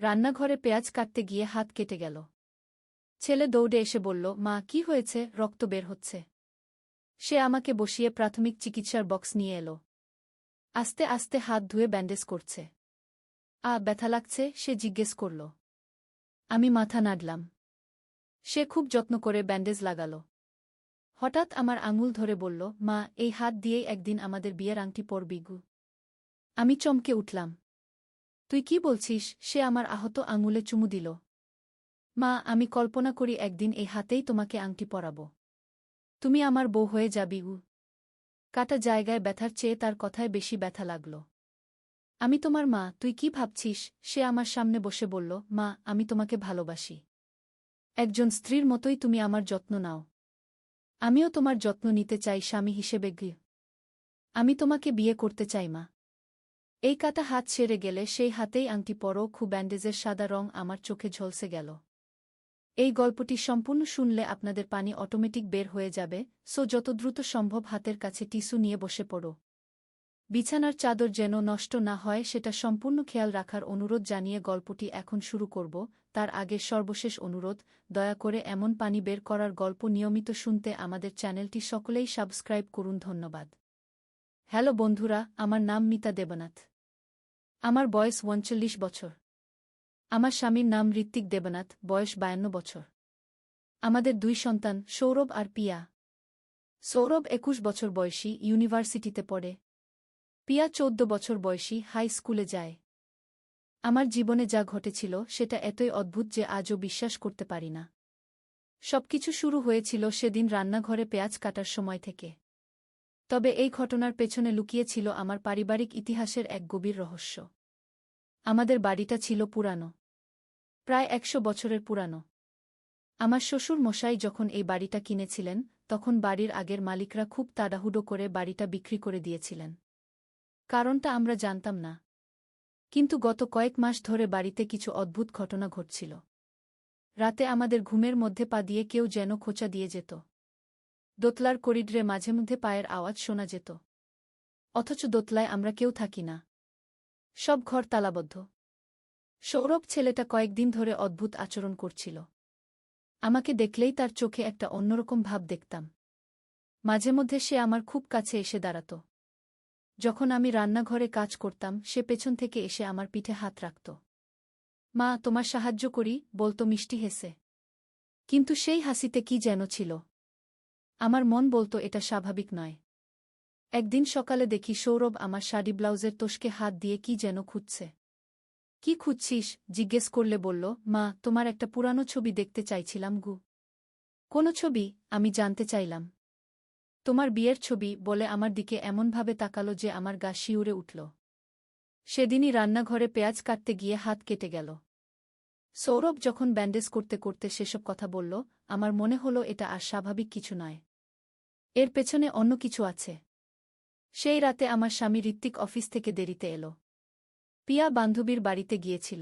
রান্নাঘরে পেঁয়াজ কাটতে গিয়ে হাত কেটে গেল। ছেলে দৌড়ে এসে বলল, মা কি হয়েছে? রক্ত বের হচ্ছে। সে আমাকে বসিয়ে প্রাথমিক চিকিৎসার বক্স নিয়ে এলো। আস্তে আস্তে হাত ধুয়ে ব্যান্ডেজ করছে। ব্যথা লাগছে? সে জিজ্ঞেস করল। আমি মাথা নাড়লাম। সে খুব যত্ন করে ব্যান্ডেজ লাগালো। হঠাৎ আমার আঙুল ধরে বলল, মা, এই হাত দিয়েই একদিন আমাদের বিয়ের আংটি পরবি গু। আমি চমকে উঠলাম। তুই কি বলছিস? সে আমার আহত আঙুলে চুমু দিল। মা, আমি কল্পনা করি একদিন এই হাতেই তোমাকে আংটি পরাব। তুমি আমার বউ হয়ে যাবি গু। কাটা জায়গায় ব্যথার চেয়ে তার কথায় বেশি ব্যথা লাগল। আমি তোমার মা, তুই কি ভাবছিস? সে আমার সামনে বসে বলল, মা, আমি তোমাকে ভালোবাসি। একজন স্ত্রীর মতোই তুমি আমার যত্ন নাও। আমিও তোমার যত্ন নিতে চাই স্বামী হিসেবে গি। আমি তোমাকে বিয়ে করতে চাই মা। এই কাটা হাত সেরে গেলে সেই হাতেই আংটি পরো। খুব ব্যান্ডেজের সাদা রং আমার চোখে ঝলসে গেল। এই গল্পটি সম্পূর্ণ শুনলে আপনাদের পানি অটোমেটিক বের হয়ে যাবে, যত দ্রুত সম্ভব হাতের কাছে টিস্যু নিয়ে বসে পড়ো। বিছানার চাদর যেন নষ্ট না হয় সেটা সম্পূর্ণ খেয়াল রাখার অনুরোধ জানিয়ে গল্পটি এখন শুরু করব। তার আগে সর্বশেষ অনুরোধ, দয়া করে এমন পানি বের করার গল্প নিয়মিত শুনতে আমাদের চ্যানেলটি সকলেই সাবস্ক্রাইব করুন। ধন্যবাদ। হ্যালো বন্ধুরা, আমার নাম মিতা দেবনাথ। আমার বয়স ৩৯ বছর। আমার স্বামীর নাম ঋত্বিক দেবনাথ, বয়স ৫২ বছর। আমাদের ২ সন্তান, সৌরভ আর পিয়া। সৌরভ ২১ বছর বয়সী, ইউনিভার্সিটিতে পড়ে। পিয়া ১৪ বছর বয়সী, হাই স্কুলে যায়। আমার জীবনে যা ঘটেছিল সেটা এতই অদ্ভুত যে আজও বিশ্বাস করতে পারি না। সবকিছু শুরু হয়েছিল সেদিন রান্নাঘরে পেঁয়াজ কাটার সময় থেকে। তবে এই ঘটনার পেছনে লুকিয়েছিল আমার পারিবারিক ইতিহাসের এক গভীর রহস্য। আমাদের বাড়িটা ছিল পুরানো, প্রায় ১০০ বছরের পুরানো। আমার শ্বশুর মশাই যখন এই বাড়িটা কিনেছিলেন, তখন বাড়ির আগের মালিকরা খুব তাড়াহুড়ো করে বাড়িটা বিক্রি করে দিয়েছিলেন। কারণটা আমরা জানতাম না। কিন্তু গত কয়েক মাস ধরে বাড়িতে কিছু অদ্ভুত ঘটনা ঘটছিল। রাতে আমাদের ঘুমের মধ্যে পা দিয়ে কেউ যেন খোঁচা দিয়ে যেত। দোতলার করিডরে মাঝেমধ্যে পায়ের আওয়াজ শোনা যেত। অথচ দোতলায় আমরা কেউ থাকি না। সব ঘর তালাবদ্ধ। সৌরভ ছেলেটা কয়েকদিন ধরে অদ্ভুত আচরণ করছিল। আমাকে দেখলেই তার চোখে একটা অন্যরকম ভাব দেখতাম। মাঝেমধ্যে সে আমার খুব কাছে এসে দাঁড়াত। যখন আমি রান্নাঘরে কাজ করতাম, সে পেছন থেকে এসে আমার পিঠে হাত রাখত। মা, তোমার সাহায্য করি, বলতো মিষ্টি হেসে। কিন্তু সেই হাসিতে কি যেন ছিল। আমার মন বলতো এটা স্বাভাবিক নয়। একদিন সকালে দেখি সৌরভ আমার শাড়ি ব্লাউজের তোষকে হাত দিয়ে কি যেন খুঁজছে। কি খুঁজছিস? জিজ্ঞেস করলে বলল, মা, তোমার একটা পুরানো ছবি দেখতে চাইছিলাম গু। কোন ছবি? আমি জানতে চাইলাম। তোমার বিয়ের ছবি, বলে আমার দিকে এমনভাবে তাকালো যে আমার গা শিউরে উঠল। সেদিনই রান্নাঘরে পেঁয়াজ কাটতে গিয়ে হাত কেটে গেল। সৌরভ যখন ব্যান্ডেজ করতে করতে সেসব কথা বলল, আমার মনে হলো এটা আর স্বাভাবিক কিছু নয়। এর পেছনে অন্য কিছু আছে। সেই রাতে আমার স্বামী ঋত্বিক অফিস থেকে দেরিতে এলো। পিয়া বান্ধবীর বাড়িতে গিয়েছিল।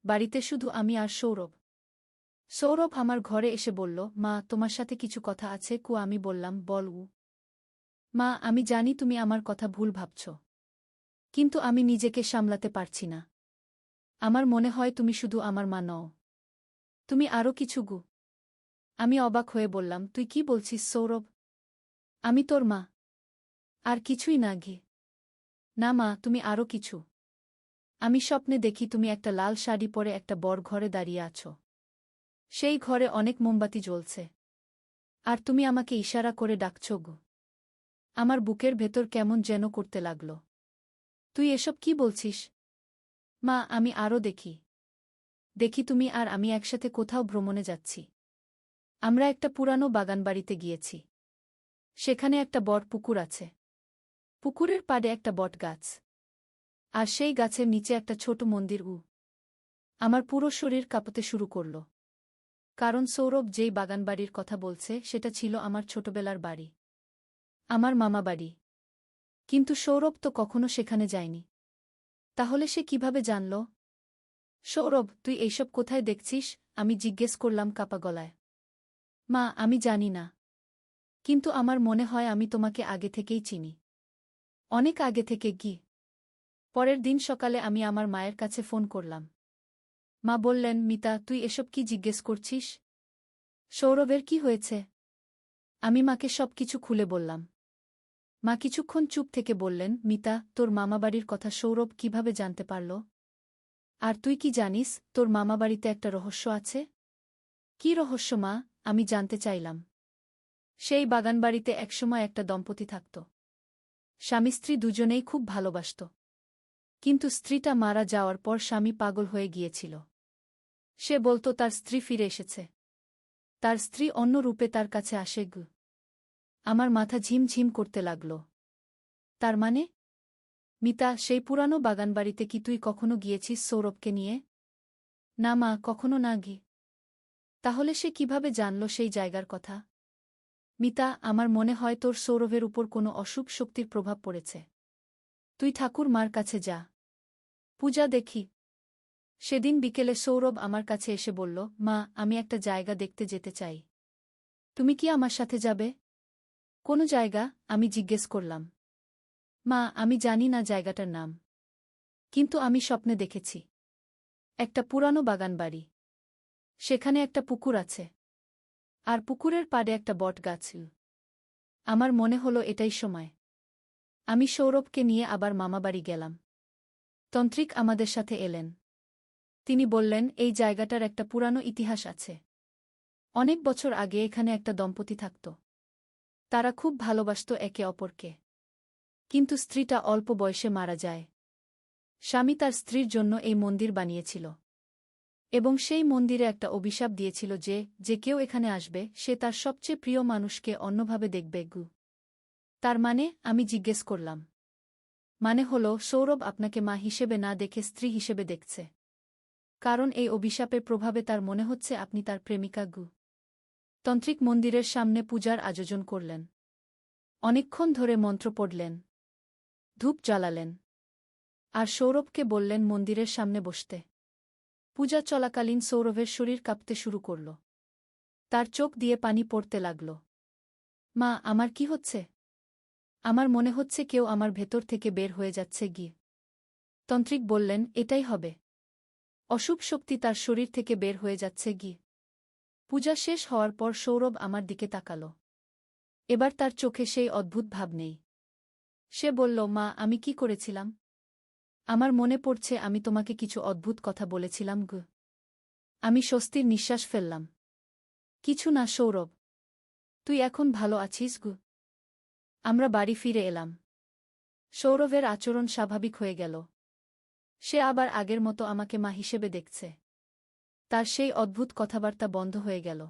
বাড়িতে শুধু আমি আর সৌরভ। সৌরভ আমার ঘরে এসে বলল, মা, তোমার সাথে কিছু কথা আছে। আমি বললাম, বল উ। মা, আমি জানি তুমি আমার কথা ভুল ভাবছ। কিন্তু আমি নিজেকে সামলাতে পারছি না। আমার মনে হয় তুমি শুধু আমার মা নও। তুমি আরও কিছু গু। আমি অবাক হয়ে বললাম, তুই কি বলছিস সৌরভ? আমি তোর মা। আর কিছুই না ঘি। না মা, তুমি আরও কিছু। আমি স্বপ্নে দেখি তুমি একটা লাল শাড়ি পরে একটা বড় ঘরে দাঁড়িয়ে আছো। সেই ঘরে অনেক মোমবাতি জ্বলছে। আর তুমি আমাকে ইশারা করে ডাকছ গো। আমার বুকের ভেতর কেমন যেন করতে লাগল। তুই এসব কি বলছিস? মা, আমি আরও দেখি। দেখি তুমি আর আমি একসাথে কোথাও ভ্রমণে যাচ্ছি। আমরা একটা পুরানো বাগানবাড়িতে গিয়েছি। সেখানে একটা বড় পুকুর আছে। পুকুরের পাড়ে একটা বট গাছ। আর সেই গাছের নিচে একটা ছোট মন্দির। আমার পুরো শরীর কাঁপতে শুরু করল। কারণ সৌরভ যেই বাগানবাড়ির কথা বলছে সেটা ছিল আমার ছোটবেলার বাড়ি, আমার মামা বাড়ি। কিন্তু সৌরভ তো কখনো সেখানে যায়নি। তাহলে সে কিভাবে জানল? সৌরভ, তুই এইসব কোথায় দেখছিস? আমি জিজ্ঞেস করলাম কাপা গলায়। মা, আমি জানি না। কিন্তু আমার মনে হয় আমি তোমাকে আগে থেকেই চিনি। অনেক আগে থেকে। পরের দিন সকালে আমি আমার মায়ের কাছে ফোন করলাম। মা বললেন, মিতা, তুই এসব কি জিজ্ঞেস করছিস? সৌরভের কি হয়েছে? আমি মাকে সব কিছু খুলে বললাম। মা কিছুক্ষণ চুপ থেকে বললেন, মিতা, তোর মামাবাড়ির কথা সৌরভ কিভাবে জানতে পারল? আর তুই কি জানিস তোর মামাবাড়িতে একটা রহস্য আছে? কি রহস্য মা? আমি জানতে চাইলাম। সেই বাগানবাড়িতে একসময় একটা দম্পতি থাকত। স্বামী স্ত্রী দুজনেই খুব ভালোবাসত। কিন্তু স্ত্রীটা মারা যাওয়ার পর স্বামী পাগল হয়ে গিয়েছিল। সে বলত তার স্ত্রী ফিরে এসেছে। তার স্ত্রী অন্য রূপে তার কাছে আসে। আমার মাথা ঝিমঝিম করতে লাগল। তার মানে? মিতা, সেই পুরানো বাগানবাড়িতে কি তুই কখনো গিয়েছিস সৌরভকে নিয়ে? না মা, কখনো না গি। তাহলে সে কিভাবে জানল সেই জায়গার কথা? মিতা, আমার মনে হয় তোর সৌরভের উপর কোনো অশুভ শক্তির প্রভাব পড়েছে। তুই ঠাকুর মার কাছে যা, পূজা দেখি। সেদিন বিকেলে সৌরভ আমার কাছে এসে বলল, মা, আমি একটা জায়গা দেখতে যেতে চাই। তুমি কি আমার সাথে যাবে? কোনো জায়গা? আমি জিজ্ঞেস করলাম। মা, আমি জানি না জায়গাটার নাম। কিন্তু আমি স্বপ্নে দেখেছি একটা পুরানো বাগানবাড়ি। সেখানে একটা পুকুর আছে। আর পুকুরের পাড়ে একটা বটগাছ। আমার মনে হলো এটাই সময়। আমি সৌরভকে নিয়ে আবার মামাবাড়ি গেলাম। তন্ত্রিক আমাদের সাথে এলেন। তিনি বললেন, এই জায়গাটার একটা পুরানো ইতিহাস আছে। অনেক বছর আগে এখানে একটা দম্পতি থাকত। তারা খুব ভালোবাসত একে অপরকে। কিন্তু স্ত্রীটা অল্প বয়সে মারা যায়। স্বামী তার স্ত্রীর জন্য এই মন্দির বানিয়েছিল। এবং সেই মন্দিরে একটা অভিশাপ দিয়েছিল যে যে কেউ এখানে আসবে সে তার সবচেয়ে প্রিয় মানুষকে অন্যভাবে দেখবে। তার মানে? আমি জিজ্ঞেস করলাম। মানে হলো, সৌরভ আপনাকে মা হিসেবে না দেখে স্ত্রী হিসেবে দেখছে। কারণ এই অভিশাপের প্রভাবে তার মনে হচ্ছে আপনি তার প্রেমিকা। তন্ত্রিক মন্দিরের সামনে পূজার আয়োজন করলেন। অনেকক্ষণ ধরে মন্ত্র পড়লেন, ধূপ জ্বালালেন। আর সৌরভকে বললেন মন্দিরের সামনে বসতে। পূজা চলাকালীন সৌরভের শরীর কাঁপতে শুরু করল। তার চোখ দিয়ে পানি পড়তে লাগল। মা, আমার কি হচ্ছে? আমার মনে হচ্ছে কেউ আমার ভেতর থেকে বের হয়ে যাচ্ছে। তন্ত্রিক বললেন, এটাই হবে। অশুভ শক্তি তার শরীর থেকে বের হয়ে যাচ্ছে। পূজা শেষ হওয়ার পর সৌরভ আমার দিকে তাকাল। এবার তার চোখে সেই অদ্ভুত ভাব নেই। সে বলল, মা, আমি কি করেছিলাম? আমার মনে পড়ছে আমি তোমাকে কিছু অদ্ভুত কথা বলেছিলাম। আমি স্বস্তির নিঃশ্বাস ফেললাম। কিছু না সৌরভ, তুই এখন ভালো আছিস? আমরা বাড়ি ফিরে এলাম। সৌরভের আচরণ স্বাভাবিক হয়ে গেল। সে আবার আগের মতো আমাকে মা হিসেবে দেখছে। তার সেই অদ্ভুত কথাবার্তা বন্ধ হয়ে গেল।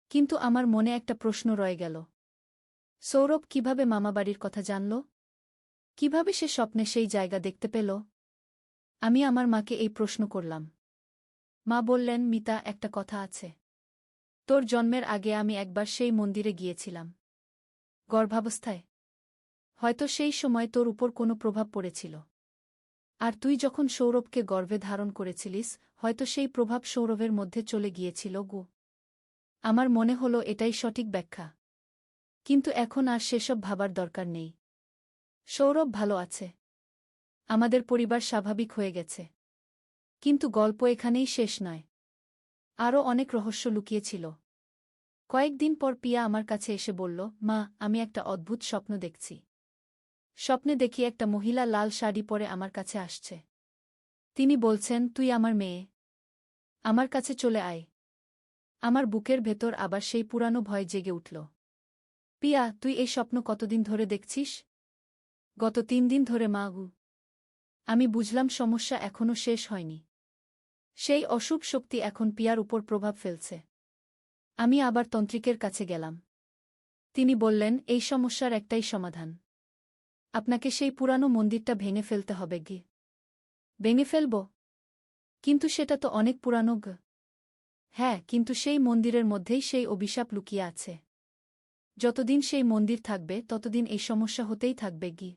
কিন্তু আমার মনে একটা প্রশ্ন রয়ে গেল। সৌরভ কিভাবে মামাবাড়ির কথা জানল? কিভাবে সে স্বপ্নে সেই জায়গা দেখতে পেল? আমি আমার মাকে এই প্রশ্ন করলাম। মা বললেন, মিতা, একটা কথা আছে। তোর জন্মের আগে আমি একবার সেই মন্দিরে গিয়েছিলাম। গর্ভাবস্থায়। হয়তো সেই সময় তোর উপর কোনো প্রভাব পড়েছিল। আর তুই যখন সৌরভকে গর্ভে ধারণ করেছিলিস, হয়তো সেই প্রভাব সৌরভের মধ্যে চলে গিয়েছিল। আমার মনে হলো এটাই সঠিক ব্যাখ্যা। কিন্তু এখন আর সেসব ভাবার দরকার নেই। সৌরভ ভালো আছে। আমাদের পরিবার স্বাভাবিক হয়ে গেছে। কিন্তু গল্প এখানেই শেষ নয়। আরও অনেক রহস্য লুকিয়েছিল। কয়েকদিন পর পিয়া আমার কাছে এসে বলল, মা, আমি একটা অদ্ভুত স্বপ্ন দেখছি। স্বপ্নে দেখি একটা মহিলা লাল শাড়ি পরে আমার কাছে আসছে। তিনি বলছেন, তুই আমার মেয়ে। আমার কাছে চলে আয়। আমার বুকের ভেতর আবার সেই পুরানো ভয় জেগে উঠল। পিয়া, তুই এই স্বপ্ন কতদিন ধরে দেখছিস? গত 3 দিন ধরে মা। আমি বুঝলাম সমস্যা এখনও শেষ হয়নি। সেই অশুভ শক্তি এখন পিয়ার উপর প্রভাব ফেলছে। আমি আবার তন্ত্রিকের কাছে গেলাম। তিনি বললেন, এই সমস্যার একটাই সমাধান। আপনাকে সেই পুরানো মন্দিরটা ভেঙে ফেলতে হবে। ভেঙে ফেলব? কিন্তু সেটা তো অনেক পুরানো। হ্যাঁ, কিন্তু সেই মন্দিরের মধ্যেই সেই অভিশাপ লুকিয়ে আছে। যতদিন সেই মন্দির থাকবে ততদিন এই সমস্যা হতেই থাকবে।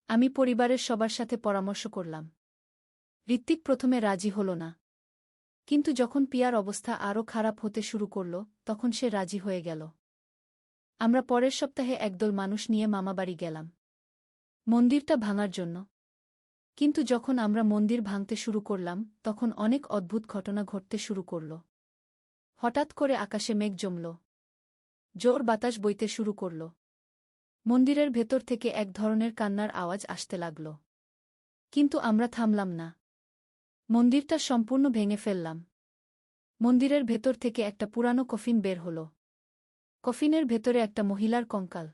আমি পরিবারের সবার সাথে পরামর্শ করলাম। ঋত্বিক প্রথমে রাজি হল না। কিন্তু যখন পিয়ার অবস্থা আরও খারাপ হতে শুরু করল, তখন সে রাজি হয়ে গেল। আমরা পরের সপ্তাহে একদল মানুষ নিয়ে মামাবাড়ি গেলাম মন্দিরটা ভাঙার জন্য। কিন্তু যখন আমরা মন্দির ভাঙতে শুরু করলাম তখন অনেক অদ্ভুত ঘটনা ঘটতে শুরু করল। হঠাৎ করে আকাশে মেঘ জমল। জোর বাতাস বইতে শুরু করল। মন্দিরের ভেতর থেকে এক ধরনের কান্নার আওয়াজ আসতে লাগল। কিন্তু আমরা থামলাম না। মন্দিরটা সম্পূর্ণ ভেঙে ফেললাম। মন্দিরের ভেতর থেকে একটা পুরানো কফিন বের হল। কফিনের ভেতরে একটা মহিলার কঙ্কাল।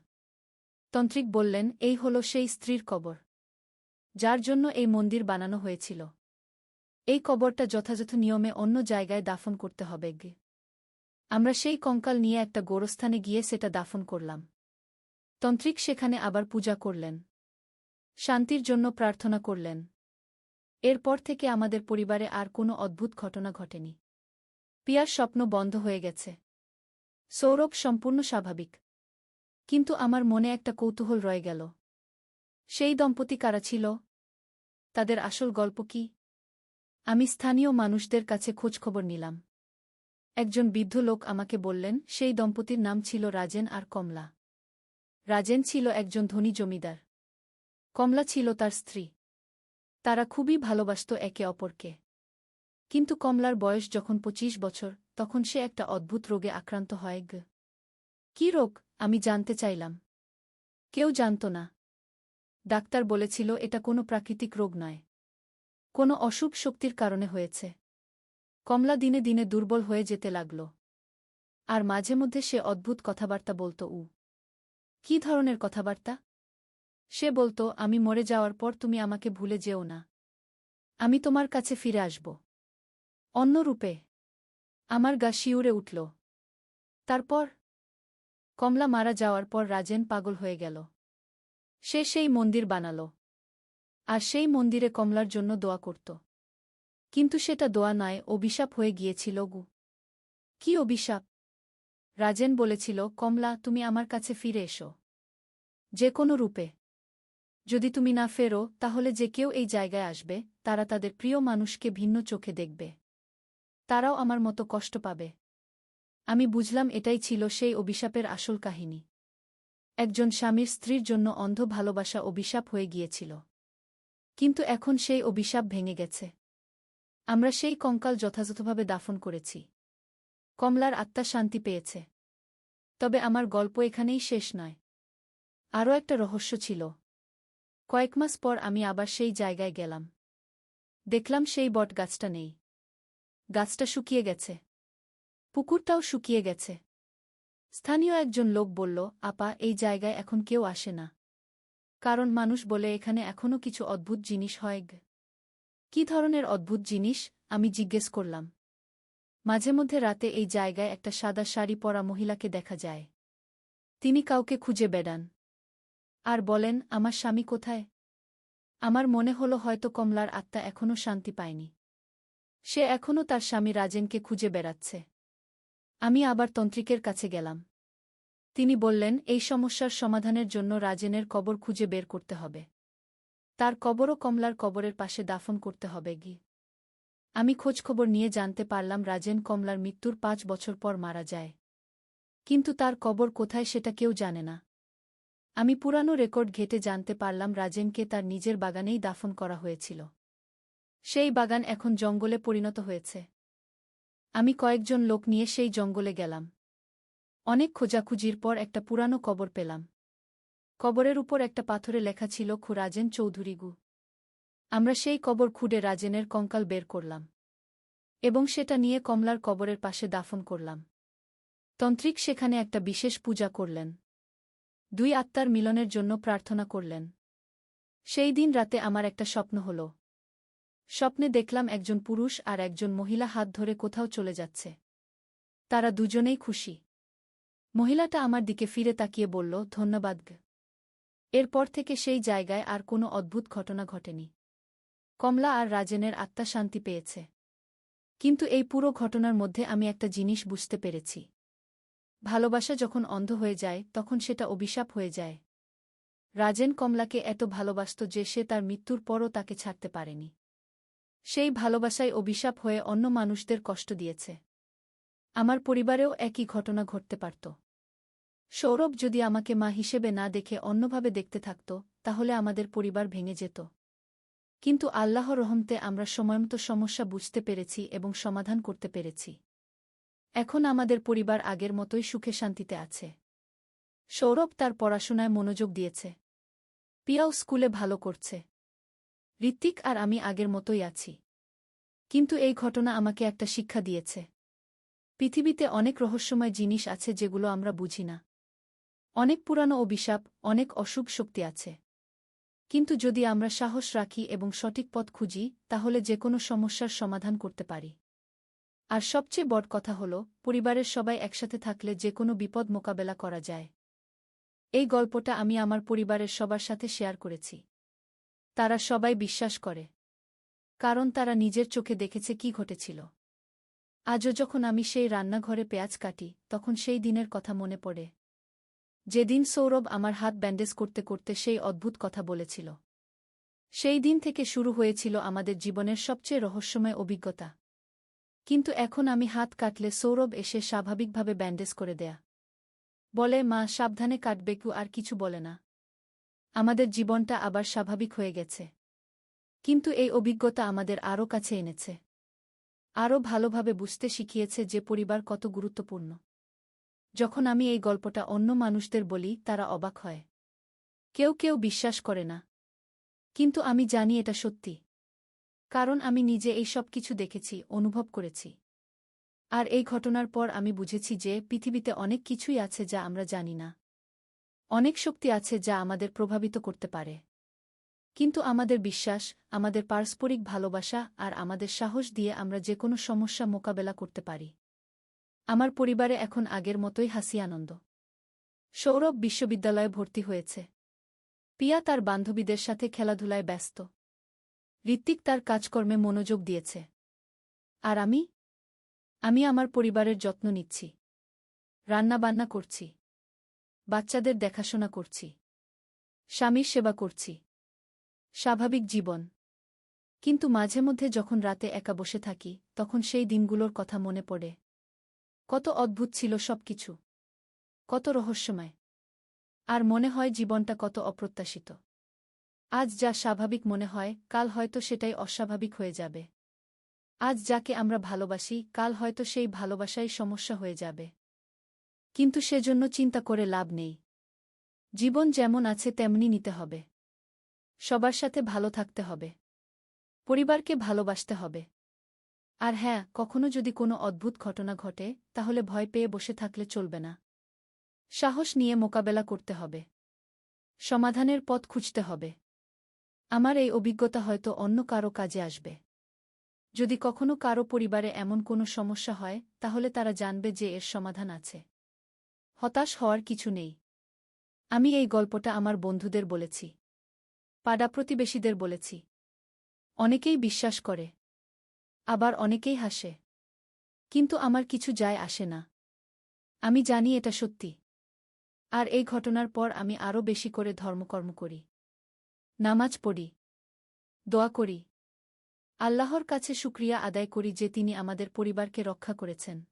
তন্ত্রিক বললেন, এই হল সেই স্ত্রীর কবর যার জন্য এই মন্দির বানানো হয়েছিল। এই কবরটা যথাযথ নিয়মে অন্য জায়গায় দাফন করতে হবে। আমরা সেই কঙ্কাল নিয়ে একটা গোরস্থানে গিয়ে সেটা দাফন করলাম। তন্ত্রিক সেখানে আবার পূজা করলেন, শান্তির জন্য প্রার্থনা করলেন। এরপর থেকে আমাদের পরিবারে আর কোনো অদ্ভুত ঘটনা ঘটেনি। পিয়ার স্বপ্ন বন্ধ হয়ে গেছে। সৌরভ সম্পূর্ণ স্বাভাবিক। কিন্তু আমার মনে একটা কৌতূহল রয়ে গেল। সেই দম্পতি কারা ছিল? তাদের আসল গল্প কি? আমি স্থানীয় মানুষদের কাছে খোঁজখবর নিলাম। একজন বৃদ্ধ লোক আমাকে বললেন সেই দম্পতির নাম ছিল রাজেন আর কমলা। রাজেন ছিল একজন ধনী জমিদার। কমলা ছিল তার স্ত্রী। তারা খুবই ভালোবাসত একে অপরকে। কিন্তু কমলার বয়স যখন 25 বছর তখন সে একটা অদ্ভুত রোগে আক্রান্ত হয়। কী রোগ? আমি জানতে চাইলাম। কেউ জানত না। ডাক্তার বলেছিল এটা কোনো প্রাকৃতিক রোগ নয়, কোনো অশুভ শক্তির কারণে হয়েছে। কমলা দিনে দিনে দুর্বল হয়ে যেতে লাগল। আর মাঝে মধ্যে সে অদ্ভুত কথাবার্তা বলত। কী ধরনের কথাবার্তা? সে বলত, আমি মরে যাওয়ার পর তুমি আমাকে ভুলে যেও না। আমি তোমার কাছে ফিরে আসব অন্য রূপে। আমার গা শিউরে উঠল। তারপর কমলা মারা যাওয়ার পর রাজেন পাগল হয়ে গেল। সে সেই মন্দির বানাল। আর সেই মন্দিরে কমলার জন্য দোয়া করত। কিন্তু সেটা দোয়া নয়, অভিশাপ হয়ে গিয়েছিল। কি অভিশাপ? রাজেন বলেছিল, কমলা, তুমি আমার কাছে ফিরে এসো যে কোনো রূপে। যদি তুমি না ফেরো তাহলে যে কেউ এই জায়গায় আসবে তারা তাদের প্রিয় মানুষকে ভিন্ন চোখে দেখবে। তারাও আমার মতো কষ্ট পাবে। আমি বুঝলাম এটাই ছিল সেই অভিশাপের আসল কাহিনী। একজন স্বামীর স্ত্রীর জন্য অন্ধ ভালোবাসা অভিশাপ হয়ে গিয়েছিল। কিন্তু এখন সেই অভিশাপ ভেঙে গেছে। আমরা সেই কঙ্কাল যথাযথভাবে দাফন করেছি। কমলার আত্মা শান্তি পেয়েছে। তবে আমার গল্প এখানেই শেষ নয়। আরও একটা রহস্য ছিল। কয়েক মাস পর আমি আবার সেই জায়গায় গেলাম। দেখলাম সেই বটগাছটা নেই। গাছটা শুকিয়ে গেছে। পুকুরটাও শুকিয়ে গেছে। স্থানীয় একজন লোক বলল, আপা, এই জায়গায় এখন কেউ আসে না। কারণ মানুষ বলে এখানে এখনও কিছু অদ্ভুত জিনিস হয়। কী ধরনের অদ্ভুত জিনিস? আমি জিজ্ঞেস করলাম। মাঝে মধ্যে রাতে এই জায়গায় একটা সাদা শাড়ি পরা মহিলাকে দেখা যায়। তিনি কাউকে খুঁজে বেড়ান আর বলেন, আমার স্বামী কোথায়? আমার মনে হল হয়তো কমলার আত্মা এখনও শান্তি পায়নি। সে এখনও তার স্বামী রাজেনকে খুঁজে বেড়াচ্ছে। আমি আবার তন্ত্রিকের কাছে গেলাম। তিনি বললেন, এই সমস্যার সমাধানের জন্য রাজেনের কবর খুঁজে বের করতে হবে। তার কবরও কমলার কবরের পাশে দাফন করতে হবে। আমি খোঁজখবর নিয়ে জানতে পারলাম রাজেন কমলার মৃত্যুর 5 বছর পর মারা যায়। কিন্তু তার কবর কোথায় সেটা কেউ জানে না। আমি পুরানো রেকর্ড ঘেঁটে জানতে পারলাম রাজেনকে তার নিজের বাগানেই দাফন করা হয়েছিল। সেই বাগান এখন জঙ্গলে পরিণত হয়েছে। আমি কয়েকজন লোক নিয়ে সেই জঙ্গলে গেলাম। অনেক খোঁজাখুঁজির পর একটা পুরানো কবর পেলাম। কবরের উপর একটা পাথরে লেখা ছিল, রাজেন চৌধুরী। আমরা সেই কবর খুঁড়ে রাজেনের কঙ্কাল বের করলাম এবং সেটা নিয়ে কমলার কবরের পাশে দাফন করলাম। তন্ত্রিক সেখানে একটা বিশেষ পূজা করলেন। 2 আত্মার মিলনের জন্য প্রার্থনা করলেন। সেই দিন রাতে আমার একটা স্বপ্ন হল। স্বপ্নে দেখলাম একজন পুরুষ আর একজন মহিলা হাত ধরে কোথাও চলে যাচ্ছে। তারা দুজনেই খুশি। মহিলাটা আমার দিকে ফিরে তাকিয়ে বলল, ধন্যবাদ। এরপর থেকে সেই জায়গায় আর কোনো অদ্ভুত ঘটনা ঘটেনি। কমলা আর রাজেনের আত্মা শান্তি পেয়েছে। কিন্তু এই পুরো ঘটনার মধ্যে আমি একটা জিনিস বুঝতে পেরেছি। ভালোবাসা যখন অন্ধ হয়ে যায় তখন সেটা অভিশাপ হয়ে যায়। রাজেন কমলাকে এত ভালোবাসত যে সে তার মৃত্যুর পরও তাকে ছাড়তে পারেনি। সেই ভালোবাসায় অভিশাপ হয়ে অন্য মানুষদের কষ্ট দিয়েছে। আমার পরিবারেও একই ঘটনা ঘটতে পারত। সৌরভ যদি আমাকে মা হিসেবে না দেখে অন্যভাবে দেখতে থাকত তাহলে আমাদের পরিবার ভেঙে যেত। কিন্তু আল্লাহর রহমতে আমরা সময়মতো সমস্যা বুঝতে পেরেছি এবং সমাধান করতে পেরেছি। এখন আমাদের পরিবার আগের মতোই সুখে শান্তিতে আছে। সৌরভ তার পড়াশোনায় মনোযোগ দিয়েছে। পিয়াও স্কুলে ভালো করছে। ঋত্বিক আর আমি আগের মতোই আছি। কিন্তু এই ঘটনা আমাকে একটা শিক্ষা দিয়েছে। পৃথিবীতে অনেক রহস্যময় জিনিস আছে যেগুলো আমরা বুঝি না। অনেক পুরানো অভিশাপ, অনেক অশুভ শক্তি আছে। কিন্তু যদি আমরা সাহস রাখি এবং সঠিক পথ খুঁজি, তাহলে যেকোনো সমস্যার সমাধান করতে পারি। আর সবচেয়ে বড় কথা হল, পরিবারের সবাই একসাথে থাকলে যেকোনো বিপদ মোকাবেলা করা যায়। এই গল্পটা আমি আমার পরিবারের সবার সাথে শেয়ার করেছি। তারা সবাই বিশ্বাস করে। কারণ তারা নিজের চোখে দেখেছে কি ঘটেছিল। আজও যখন আমি সেই রান্নাঘরে পেঁয়াজ কাটি, তখন সেই দিনের কথা মনে পড়ে। যেদিন সৌরভ আমার হাত ব্যান্ডেজ করতে করতে সেই অদ্ভুত কথা বলেছিল। সেই দিন থেকে শুরু হয়েছিল আমাদের জীবনের সবচেয়ে রহস্যময় অভিজ্ঞতা। কিন্তু এখন আমি হাত কাটলে সৌরভ এসে স্বাভাবিকভাবে ব্যান্ডেজ করে দেয়া। বলে, মা সাবধানে কাটবেকু, আর কিছু বলে না। আমাদের জীবনটা আবার স্বাভাবিক হয়ে গেছে। কিন্তু এই অভিজ্ঞতা আমাদের আরও কাছে এনেছে। আরও ভালোভাবে বুঝতে শিখিয়েছে যে পরিবার কত গুরুত্বপূর্ণ। যখন আমি এই গল্পটা অন্য মানুষদের বলি, তারা অবাক হয়। কেউ কেউ বিশ্বাস করে না। কিন্তু আমি জানি এটা সত্যি। কারণ আমি নিজে এই সব কিছু দেখেছি, অনুভব করেছি। আর এই ঘটনার পর আমি বুঝেছি যে পৃথিবীতে অনেক কিছুই আছে যা আমরা জানি না। অনেক শক্তি আছে যা আমাদের প্রভাবিত করতে পারে। কিন্তু আমাদের বিশ্বাস, আমাদের পারস্পরিক ভালোবাসা আর আমাদের সাহস দিয়ে আমরা যেকোনো সমস্যা মোকাবেলা করতে পারি। আমার পরিবারে এখন আগের মতোই হাসি আনন্দ। সৌরভ বিশ্ববিদ্যালয়ে ভর্তি হয়েছে। পিয়া তার বান্ধবীদের সাথে খেলাধুলায় ব্যস্ত। ঋত্বিক তার কাজকর্মে মনোযোগ দিয়েছে। আর আমি আমার পরিবারের যত্ন নিচ্ছি। রান্নাবান্না করছি। বাচ্চাদের দেখাশোনা করছি। স্বামীর সেবা করছি। স্বাভাবিক জীবন। কিন্তু মাঝে মধ্যে যখন রাতে একা বসে থাকি, তখন সেই দিনগুলোর কথা মনে পড়ে। কত অদ্ভুত ছিল সবকিছু। কত রহস্যময়। আর মনে হয় জীবনটা কত অপ্রত্যাশিত। আজ যা স্বাভাবিক মনে হয়, কাল হয়তো সেটাই অস্বাভাবিক হয়ে যাবে। আজ যাকে আমরা ভালোবাসি, কাল হয়তো সেই ভালোবাসাই সমস্যা হয়ে যাবে। কিন্তু সেজন্য চিন্তা করে লাভ নেই। জীবন যেমন আছে তেমনি নিতে হবে। সবার সাথে ভালো থাকতে হবে। পরিবারকে ভালোবাসতে হবে। আর হ্যাঁ, কখনো যদি কোনো অদ্ভুত ঘটনা ঘটে, তাহলে ভয় পেয়ে বসে থাকলে চলবে না। সাহস নিয়ে মোকাবেলা করতে হবে। সমাধানের পথ খুঁজতে হবে। আমার এই অভিজ্ঞতা হয়তো অন্য কারো কাজে আসবে। যদি কখনো কারো পরিবারে এমন কোনো সমস্যা হয়, তাহলে তারা জানবে যে এর সমাধান আছে। হতাশ হওয়ার কিছু নেই। আমি এই গল্পটা আমার বন্ধুদের বলেছি। পাড়া প্রতিবেশীদের বলেছি। অনেকেই বিশ্বাস করে। আবার অনেকেই হাসে। কিন্তু আমার কিছু যায় আসে না। আমি জানি এটা সত্যি। আর এই ঘটনার পর আমি আরও বেশি করে ধর্মকর্ম করি। নামাজ পড়ি। দোয়া করি। আল্লাহর কাছে শুকরিয়া আদায় করি যে তিনি আমাদের পরিবারকে রক্ষা করেছেন।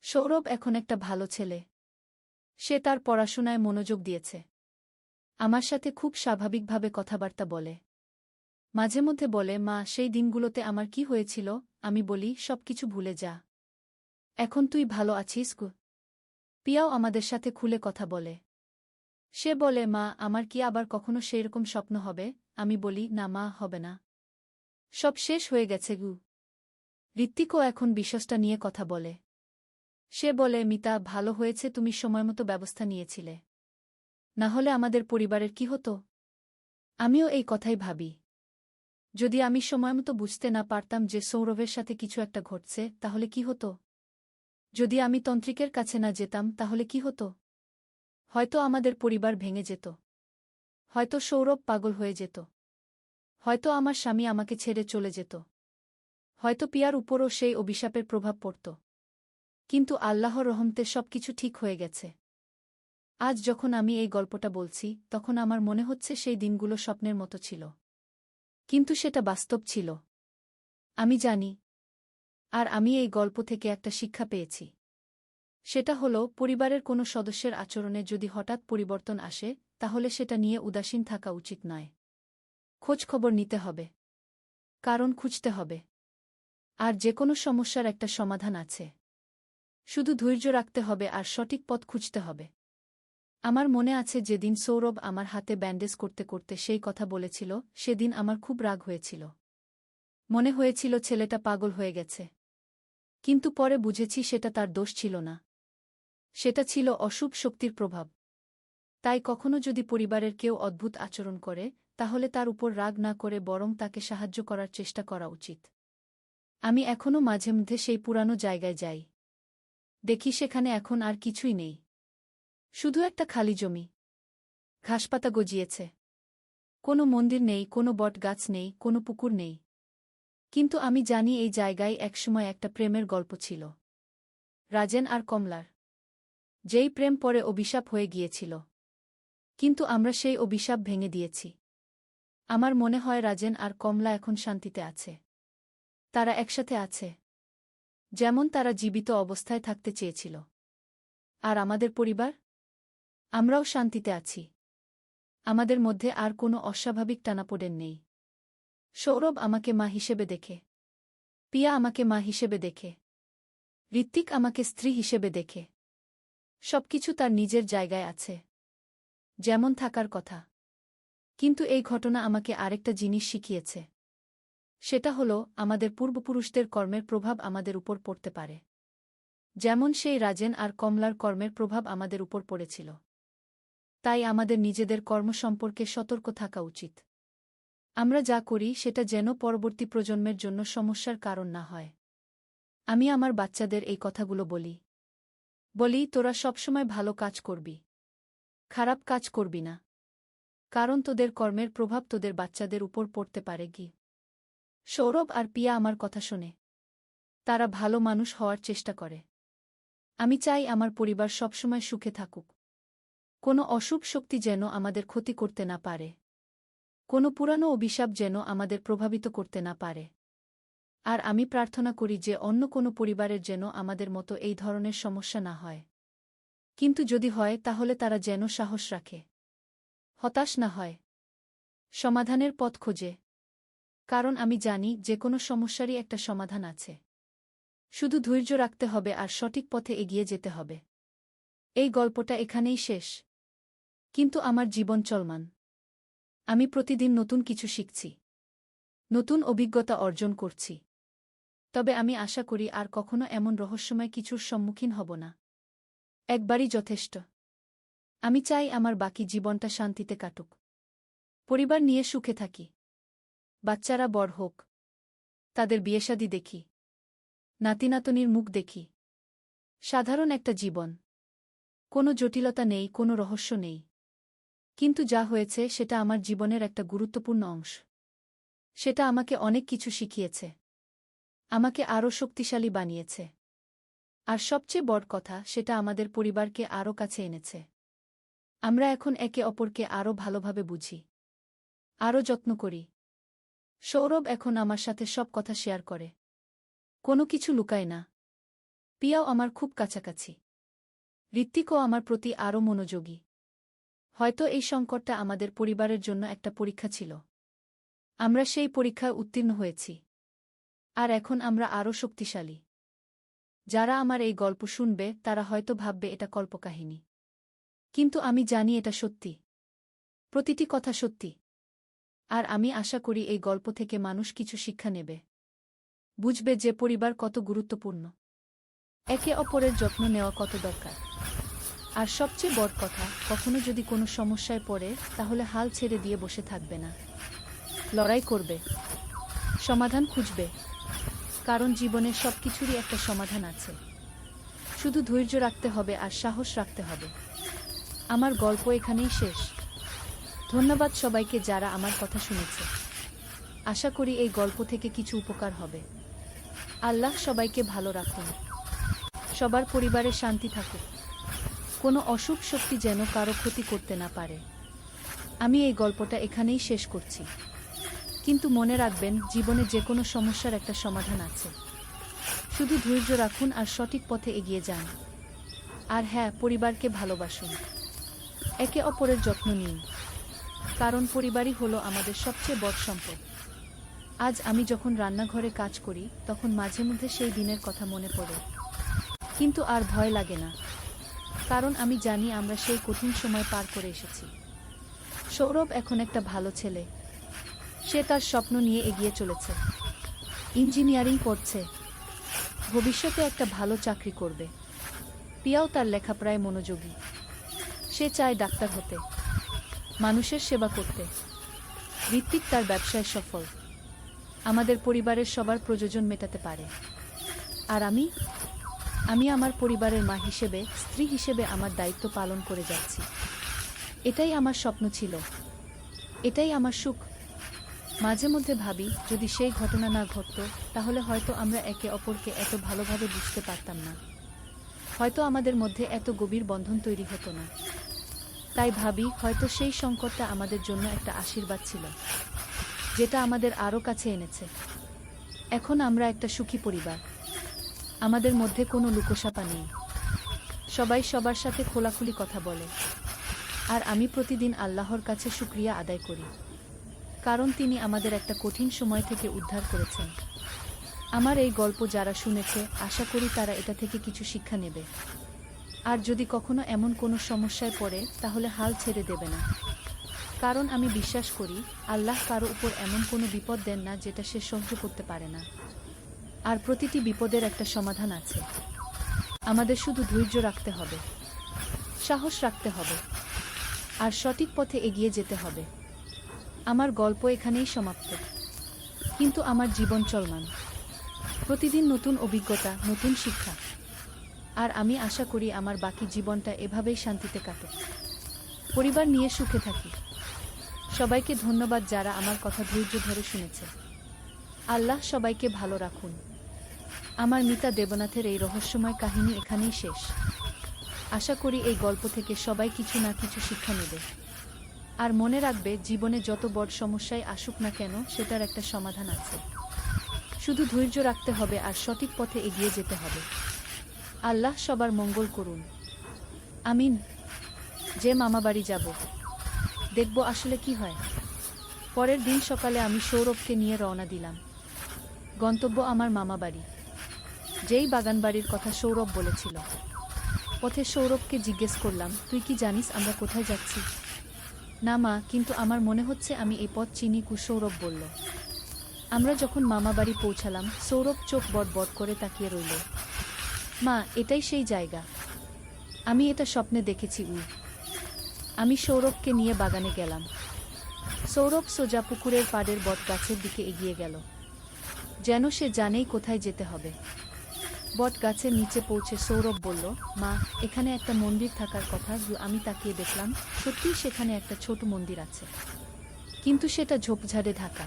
সৌরভ এখন একটা ভালো ছেলে। সে তার পড়াশোনায় মনোযোগ দিয়েছে। আমার সাথে খুব স্বাভাবিকভাবে কথাবার্তা বলে। মাঝে মধ্যে বলে, মা সেই দিনগুলোতে আমার কি হয়েছিল? আমি বলি, সবকিছু ভুলে যা। এখন তুই ভালো আছিস গো। পিয়াও আমাদের সাথে খুলে কথা বলে। সে বলে, মা আমার কি আবার কখনো সেইরকম স্বপ্ন হবে? আমি বলি, না মা, হবে না। সব শেষ হয়ে গেছে গু। ঋত্বিকও এখন বিষয়টা নিয়ে কথা বলে। সে বলে, মিতা, ভালো হয়েছে তুমি সময়মতো ব্যবস্থা নিয়েছিলে। না হলে আমাদের পরিবারের কি হতো? আমিও এই কথাই ভাবি। যদি আমি সময়মতো বুঝতে না পারতাম যে সৌরভের সাথে কিছু একটা ঘটছে, তাহলে কি হতো? যদি আমি তন্ত্রিকের কাছে না যেতাম, তাহলে কি হতো? হয়তো আমাদের পরিবার ভেঙে যেত। হয়তো সৌরভ পাগল হয়ে যেত। হয়তো আমার স্বামী আমাকে ছেড়ে চলে যেত। হয়তো পিয়ার উপরও সেই অভিশাপের প্রভাব পড়ত। কিন্তু আল্লাহর রহমতে সবকিছু ঠিক হয়ে গেছে। আজ যখন আমি এই গল্পটা বলছি, তখন আমার মনে হচ্ছে সেই দিনগুলো স্বপ্নের মতো ছিল। কিন্তু সেটা বাস্তব ছিল। আমি জানি। আর আমি এই গল্প থেকে একটা শিক্ষা পেয়েছি। সেটা হলো, পরিবারের কোনো সদস্যের আচরণে যদি হঠাৎ পরিবর্তন আসে, তাহলে সেটা নিয়ে উদাসীন থাকা উচিত নয়। খোঁজখবর নিতে হবে। কারণ খুঁজতে হবে। আর যে কোনো সমস্যার একটা সমাধান আছে। শুধু ধৈর্য রাখতে হবে আর সঠিক পথ খুঁজতে হবে। আমার মনে আছে যেদিন সৌরভ আমার হাতে ব্যান্ডেজ করতে করতে সেই কথা বলেছিল, সেদিন আমার খুব রাগ হয়েছিল। মনে হয়েছিল ছেলেটা পাগল হয়ে গেছে। কিন্তু পরে বুঝেছি সেটা তার দোষ ছিল না। সেটা ছিল অশুভ শক্তির প্রভাব। তাই কখনো যদি পরিবারের কেউ অদ্ভুত আচরণ করে, তাহলে তার উপর রাগ না করে বরং তাকে সাহায্য করার চেষ্টা করা উচিত। আমি এখনও মাঝে মধ্যে সেই পুরানো জায়গায় যাই। দেখি সেখানে এখন আর কিছুই নেই। শুধু একটা খালি জমি। ঘাসপাতা গজিয়েছে। কোনো মন্দির নেই, কোনো বট গাছ নেই, কোনো পুকুর নেই। কিন্তু আমি জানি এই জায়গায় একসময় একটা প্রেমের গল্প ছিল। রাজেন আর কমলার। যেই প্রেম পরে অভিশাপ হয়ে গিয়েছিল। কিন্তু আমরা সেই অভিশাপ ভেঙে দিয়েছি। আমার মনে হয় রাজেন আর কমলা এখন শান্তিতে আছে। তারা একসাথে আছে। যেমন তারা জীবিত অবস্থায় থাকতে চেয়েছিল। আর আমাদের পরিবার? আমরাও শান্তিতে আছি। আমাদের মধ্যে আর কোনো অস্বাভাবিক টানাপোড়েন নেই। সৌরভ আমাকে মা হিসেবে দেখে। পিয়া আমাকে মা হিসেবে দেখে। ঋত্বিক আমাকে স্ত্রী হিসেবে দেখে। সবকিছু তার নিজের জায়গায় আছে। যেমন থাকার কথা। কিন্তু এই ঘটনা আমাকে আরেকটা জিনিস শিখিয়েছে। সেটা হলো, আমাদের পূর্বপুরুষদের কর্মের প্রভাব আমাদের উপর পড়তে পারে। যেমন সেই রাজেন আর কমলার কর্মের প্রভাব আমাদের উপর পড়েছিল। তাই আমাদের নিজেদের কর্ম সম্পর্কে সতর্ক থাকা উচিত। আমরা যা করি সেটা যেন পরবর্তী প্রজন্মের জন্য সমস্যার কারণ না হয়। আমি আমার বাচ্চাদের এই কথাগুলো বলি, তোরা সবসময় ভালো কাজ করবি। খারাপ কাজ করবি না। কারণ তোদের কর্মের প্রভাব তোদের বাচ্চাদের উপর পড়তে পারে কি। সৌরভ আর পিয়া আমার কথা শোনে। তারা ভালো মানুষ হওয়ার চেষ্টা করে। আমি চাই আমার পরিবার সবসময় সুখে থাকুক। কোনো অশুভ শক্তি যেন আমাদের ক্ষতি করতে না পারে। কোনো পুরানো অভিশাপ যেন আমাদের প্রভাবিত করতে না পারে। আর আমি প্রার্থনা করি যে অন্য কোনো পরিবারের যেন আমাদের মতো এই ধরনের সমস্যা না হয়। কিন্তু যদি হয় তাহলে তারা যেন সাহস রাখে। হতাশ না হয়। সমাধানের পথ খোঁজে। কারণ আমি জানি যে কোনো সমস্যারই একটা সমাধান আছে। শুধু ধৈর্য রাখতে হবে আর সঠিক পথে এগিয়ে যেতে হবে। এই গল্পটা এখানেই শেষ। কিন্তু আমার জীবন চলমান। আমি প্রতিদিন নতুন কিছু শিখছি। নতুন অভিজ্ঞতা অর্জন করছি। তবে আমি আশা করি আর কখনো এমন রহস্যময় কিছুর সম্মুখীন হব না। একবারই যথেষ্ট। আমি চাই আমার বাকি জীবনটা শান্তিতে কাটুক। পরিবার নিয়ে সুখে থাকি। বাচ্চারা বড় হোক। তাদের বিয়েশাদী দেখি। নাতিনাতনির মুখ দেখি। সাধারণ একটা জীবন। কোনো জটিলতা নেই, কোনো রহস্য নেই। কিন্তু যা হয়েছে সেটা আমার জীবনের একটা গুরুত্বপূর্ণ অংশ। সেটা আমাকে অনেক কিছু শিখিয়েছে। আমাকে আরও শক্তিশালী বানিয়েছে। আর সবচেয়ে বড় কথা, সেটা আমাদের পরিবারকে আরও কাছে এনেছে। আমরা এখন একে অপরকে আরও ভালোভাবে বুঝি। আরও যত্ন করি। সৌরভ এখন আমার সাথে সব কথা শেয়ার করে। কোনো কিছু লুকায় না। পিয়াও আমার খুব কাছাকাছি। ঋত্বিকও আমার প্রতি আরও মনোযোগী। হয়তো এই সংকটটা আমাদের পরিবারের জন্য একটা পরীক্ষা ছিল। আমরা সেই পরীক্ষায় উত্তীর্ণ হয়েছি। আর এখন আমরা আরও শক্তিশালী। যারা আমার এই গল্প শুনবে তারা হয়তো ভাববে এটা কল্পকাহিনী। কিন্তু আমি জানি এটা সত্যি। প্রতিটি কথা সত্যি। আর আমি আশা করি এই গল্প থেকে মানুষ কিছু শিক্ষা নেবে। বুঝবে যে পরিবার কত গুরুত্বপূর্ণ। একে অপরের যত্ন নেওয়া কত দরকার। আর সবচেয়ে বড় কথা, কখনো যদি কোনো সমস্যায় পড়ে তাহলে হাল ছেড়ে দিয়ে বসে থাকবে না। লড়াই করবে। সমাধান খুঁজবে। কারণ জীবনের সবকিছুরই একটা সমাধান আছে। শুধু ধৈর্য রাখতে হবে আর সাহস রাখতে হবে। আমার গল্প এখানেই শেষ। ধন্যবাদ সবাইকে যারা আমার কথা শুনেছে। আশা করি এই গল্প থেকে কিছু উপকার হবে। আল্লাহ সবাইকে ভালো রাখুন। সবার পরিবারে শান্তি থাকুক। কোনো অশুভ শক্তি যেন কারো ক্ষতি করতে না পারে। আমি এই গল্পটা এখানেই শেষ করছি। কিন্তু মনে রাখবেন, জীবনে যে কোনো সমস্যার একটা সমাধান আছে। শুধু ধৈর্য রাখুন আর সঠিক পথে এগিয়ে যান। আর হ্যাঁ, পরিবারকে ভালোবাসুন। একে অপরের যত্ন নিন। কারণ পরিবারই হলো আমাদের সবচেয়ে বড় সম্পদ। আজ আমি যখন রান্নাঘরে কাজ করি তখন মাঝে মধ্যে সেই দিনের কথা মনে পড়ে, কিন্তু আর ভয় লাগে না, কারণ আমি জানি আমরা সেই কঠিন সময় পার করে এসেছি। সৌরভ এখন একটা ভালো ছেলে। সে তার স্বপ্ন নিয়ে এগিয়ে চলেছে, ইঞ্জিনিয়ারিং পড়ছে, ভবিষ্যতে একটা ভালো চাকরি করবে। পিয়াও তার লেখাপড়ায় মনোযোগী। সে চায় ডাক্তার হতে, মানুষের সেবা করতে। ঋত্বিক তার ব্যবসায় সফল, আমাদের পরিবারের সবার প্রয়োজন মেটাতে পারে। আর আমি আমার পরিবারের মা হিসেবে, স্ত্রী হিসেবে আমার দায়িত্ব পালন করে যাচ্ছি। এটাই আমার স্বপ্ন ছিল, এটাই আমার সুখ। মাঝে মধ্যে ভাবি, যদি সেই ঘটনা না ঘটত, তাহলে হয়তো আমরা একে অপরকে এত ভালোভাবে বুঝতে পারতাম না, হয়তো আমাদের মধ্যে এত গভীর বন্ধন তৈরি হতো না। তাই ভাবি, হয়তো সেই সংকটটা আমাদের জন্য একটা আশীর্বাদ ছিল, যেটা আমাদের আরও কাছে এনেছে। এখন আমরা একটা সুখী পরিবার, আমাদের মধ্যে কোনো লুকোছাপা নেই, সবাই সবার সাথে খোলাখুলি কথা বলে। আর আমি প্রতিদিন আল্লাহর কাছে শুকরিয়া আদায় করি, কারণ তিনি আমাদের একটা কঠিন সময় থেকে উদ্ধার করেছেন। আমার এই গল্প যারা শুনেছে, আশা করি তারা এটা থেকে কিছু শিক্ষা নেবে। আর যদি কখনো এমন কোনো সমস্যায় পড়ে, তাহলে হাল ছেড়ে দেবে না, কারণ আমি বিশ্বাস করি আল্লাহ কারো উপর এমন কোনো বিপদ দেন না যেটা সে সহ্য করতে পারে না। আর প্রতিটি বিপদের একটা সমাধান আছে। আমাদের শুধু ধৈর্য রাখতে হবে, সাহস রাখতে হবে, আর সঠিক পথে এগিয়ে যেতে হবে। আমার গল্প এখানেই সমাপ্ত, কিন্তু আমার জীবন চলমান। প্রতিদিন নতুন অভিজ্ঞতা, নতুন শিক্ষা। আর আমি আশা করি আমার বাকি জীবনটা এভাবেই শান্তিতে কাটুক, পরিবার নিয়ে সুখে থাকি। সবাইকে ধন্যবাদ যারা আমার কথা ধৈর্য ধরে শুনেছে। আল্লাহ সবাইকে ভালো রাখুন। আমার মিতা দেবনাথের এই রহস্যময় কাহিনী এখানেই শেষ। আশা করি এই গল্প থেকে সবাই কিছু না কিছু শিক্ষা নেবে। আর মনে রাখবে, জীবনে যত বড় সমস্যায় আসুক না কেন, সেটার একটা সমাধান আছে। শুধু ধৈর্য রাখতে হবে আর সঠিক পথে এগিয়ে যেতে হবে। আল্লাহ সবার মঙ্গল করুন, আমিন। যে মামাবাড়ি যাব, দেখব আসলে কি হয়। পরের দিন সকালে আমি সৌরভকে নিয়ে রওনা দিলাম। গন্তব্য আমার মামাবাড়ি, যেই বাগানবাড়ির কথা সৌরভ বলেছিল। পথে সৌরভকে জিজ্ঞেস করলাম, তুই কি জানিস আমরা কোথায় যাচ্ছি? না মা, কিন্তু আমার মনে হচ্ছে আমি এই পথ চিনি। সৌরভ বলল। আমরা যখন মামাবাড়ি পৌঁছালাম, সৌরভ চোখ বড় বড় করে তাকিয়ে রইল। মা, এটাই সেই জায়গা, আমি এটা স্বপ্নে দেখেছি। আমি সৌরভকে নিয়ে বাগানে গেলাম। সৌরভ সোজা পুকুরের পাড়ের বট গাছের দিকে এগিয়ে গেল, যেন সে জানেই কোথায় যেতে হবে। বট গাছের নিচে পৌঁছে সৌরভ বলল, মা, এখানে একটা মন্দির থাকার কথা। আমি তাকিয়ে দেখলাম, সত্যিই সেখানে একটা ছোট মন্দির আছে, কিন্তু সেটা ঝোপঝাড়ে ঢাকা।